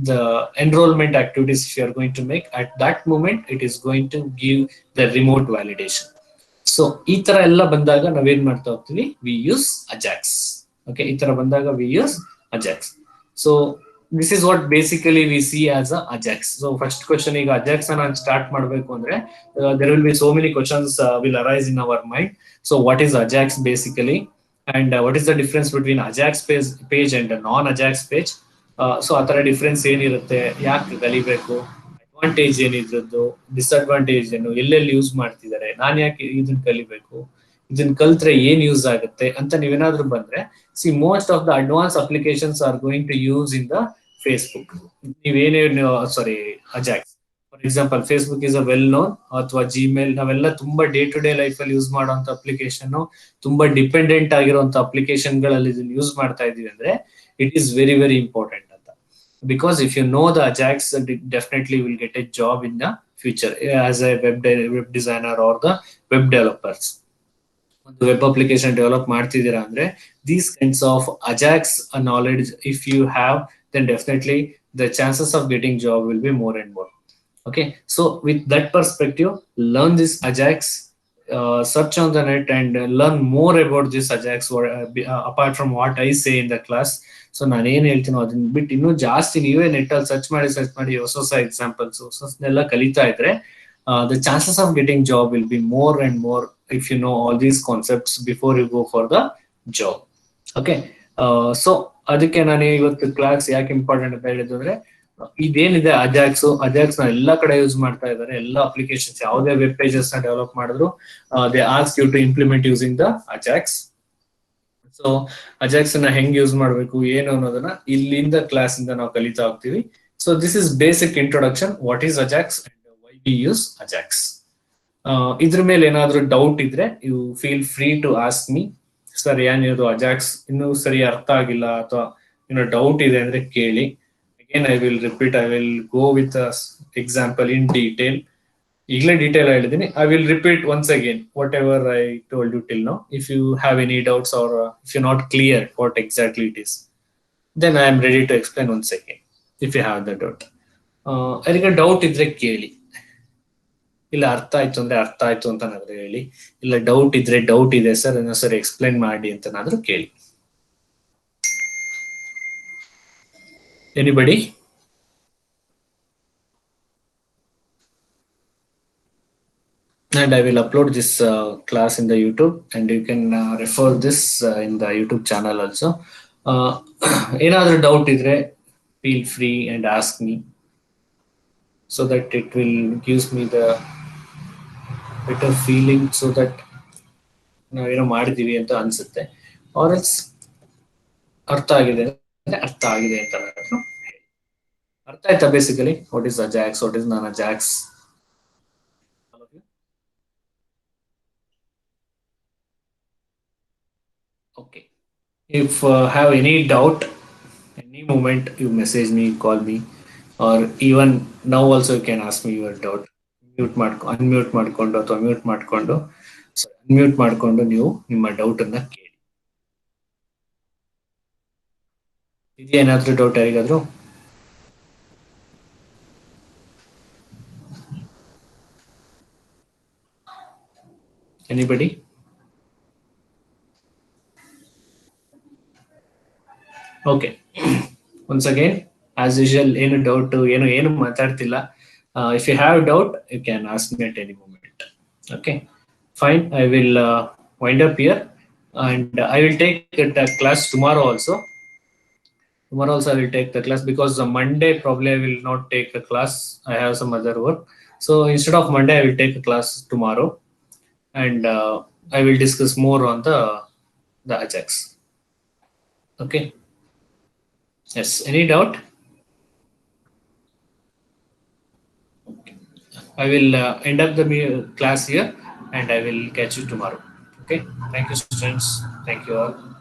the enrollment activities if you are going to make. At that moment it is going to give the remote validation. So ಈ ತರ ಎಲ್ಲ ಬಂದಾಗ ನಾವೇನ್ ಮಾಡ್ತಾ ಹೋಗ್ತೀವಿ, we use Ajax. Okay, ಈ ತರ ಬಂದಾಗ we use Ajax. So this is what basically we see as a Ajax. So first question, ಈಗ Ajax ನಾನು ಸ್ಟಾರ್ಟ್ ಮಾಡಬೇಕು ಅಂದ್ರೆ there will be so many questions will arise in our mind. So what is Ajax basically, and what is the difference between Ajax page and a non-Ajax page? So ಆ ತರ difference ಏನಿರುತ್ತೆ, ಯಾಕೆ ಕಲಿಬೇಕು, advantage ಏನಿದ್ರದ್ದು, disadvantage ಏನು, ಎಲ್ಲೆಲ್ಲಿ use ಮಾಡ್ತಿದ್ದಾರೆ, ನಾನು ಯಾಕೆ ಇದನ್ನ ಕಲಿಬೇಕು, ಇದನ್ನ ಕಲ್ತ್ರೆ ಏನ್ ಯೂಸ್ ಆಗುತ್ತೆ ಅಂತ ನೀವೇನಾದ್ರೂ ಬಂದ್ರೆ, see most of the advance applications are going to use in the Facebook. Ajax for example Facebook is a well known, ಅಥವಾ ಜಿಮೇಲ್, ನಾವೆಲ್ಲ ತುಂಬಾ ಡೇ ಟು ಡೇ ಲೈಫ್ ಅಲ್ಲಿ ಯೂಸ್ ಮಾಡುವಂತ ಅಪ್ಲಿಕೇಶನ್, ತುಂಬಾ ಡಿಪೆಂಡೆಂಟ್ ಆಗಿರುವಂತ ಅಪ್ಲಿಕೇಶನ್ ಗಳಲ್ಲಿ ಇದನ್ನ ಯೂಸ್ ಮಾಡ್ತಾ ಇದೀವಿ ಅಂದ್ರೆ it is very very important ಅಂತ. Because if you know the Ajax, definitely will get a job in the future as a web designer or the web developers. ಒಂದು web application develop ಮಾಡ್ತಿದ್ದೀರಾ ಅಂದ್ರೆ these kinds of Ajax knowledge if you have, then definitely the chances of getting job will be more and more. Okay, so with that perspective, learn this Ajax, search on the net and learn more about this Ajax apart from what I say in the class. So ನಾನು ಏನ್ ಹೇಳ್ತೀನೋ ಅದನ್ನ ಬಿಟ್ಟು ಇನ್ನೂ ಜಾಸ್ತಿ ನೀವೇ net ಅಲ್ಲಿ search ಮಾಡಿ ಹೊಸ ಎಕ್ಸಾಂಪಲ್ಸ್ ಹೊಸನೆಲ್ಲ ಕಲಿತಾ ಇದ್ರೆ the chances of getting job will be more and more if you know all these concepts before you go for the job. Okay, so ಅದಕ್ಕೆ ನಾನು ಇವತ್ತು ಕ್ಲಾಸ್ ಯಾಕೆ ಇಂಪಾರ್ಟೆಂಟ್ ಅಂತ ಹೇಳಿದ್ರೆ, ಇದೇನಿದೆ ಅಜಾಕ್ಸ್ ನ ಎಲ್ಲಾ ಕಡೆ ಯೂಸ್ ಮಾಡ್ತಾ ಇದ್ದಾರೆ. ಎಲ್ಲ ಅಪ್ಲಿಕೇಶನ್ಸ್ ಯಾವುದೇ ವೆಬ್ ಪೇಜಸ್ ನ ಡೆವಲಪ್ ಮಾಡಿದ್ರು they ask you to implement using the Ajax. So Ajax ನ ಹೆಂಗ್ ಯೂಸ್ ಮಾಡ್ಬೇಕು ಏನು ಅನ್ನೋದನ್ನ ಇಲ್ಲಿಂದ ಕ್ಲಾಸ್ ಇಂದ ನಾವು ಕಲಿತಾ ಹೋಗ್ತೀವಿ. So this is basic introduction, what is Ajax and why we use Ajax. ಇದ್ರ ಮೇಲೆ ಏನಾದ್ರೂ ಡೌಟ್ ಇದ್ರೆ you feel free to ask me. Sir ಏನಿರೋದು ಅಜಾಕ್ಸ್ ಇನ್ನೂ ಸರಿ ಅರ್ಥ ಆಗಿಲ್ಲ ಅಥವಾ ಏನೋ ಡೌಟ್ ಇದೆ ಅಂದ್ರೆ ಕೇಳಿ. Again I will repeat, I will go with example in detail. ಈಗಲೇ ಡೀಟೇಲ್ ಹೇಳಿದ್ದೀನಿ. I will repeat once again whatever I told you till now. If you have any doubts or if you not clear what exactly it is, then I am ready to explain once again if you have the doubt. ಅದಕ್ಕೆ doubt ಇದ್ರೆ ಕೇಳಿ, ಇಲ್ಲ ಅರ್ಥ ಆಯ್ತು ಅಂದ್ರೆ ಅರ್ಥ ಆಯ್ತು ಅಂತನಾದ್ರೂ ಹೇಳಿ, ಇಲ್ಲ ಡೌಟ್ ಇದ್ರೆ ಡೌಟ್ ಇದೆ ಸರ್ ಏನೋ ಸರ್ ಎಕ್ಸ್ಪ್ಲೈನ್ ಮಾಡಿ ಅಂತನಾದ್ರೂ ಕೇಳಿ. Anybody? And I will upload this class in the YouTube, and you can refer this in the YouTube channel also. Another doubt idre feel free and ask me, so that it will gives me the better feeling, so that ನಾವು ಏನೋ ಮಾಡಿದೀವಿ ಅಂತ ಅನ್ಸುತ್ತೆ. R else ಅರ್ಥ ಆಗಿದೆ ಅಂತ ಅರ್ಥ ಆಯ್ತಾ? Basically what is Ajax, what is non Ajax? Okay, if have any doubt, any moment you message me, call me, or even now also you can ask me your doubt. Unmute ಮಾಡ್ಕೊಂಡು ಅಥವಾ mute ಮಾಡ್ಕೊಂಡು ನೀವು ನಿಮ್ಮ doubt ಅನ್ನ ಕೇಳಿ. ಇದೆಯಾ ಏನಾದ್ರೂ doubt ಯಾರಿಗಾದ್ರೂ? Anybody? Okay, once again as usual, ಏನು ಡೌಟ್ ಏನು ಮಾತಾಡ್ತಿಲ್ಲ. If you have doubt you can ask me at any moment. Okay, fine. I will wind up here and I will take a class tomorrow also. Tomorrow also I will take the class, because the Monday probably I will not take a class. I have some other work. So instead of Monday, I will take a class tomorrow, and I will discuss more on the Ajax. Okay. Yes. Any doubt? I will end up the class here, and I will catch you tomorrow. Okay. Thank you, students. Thank you all.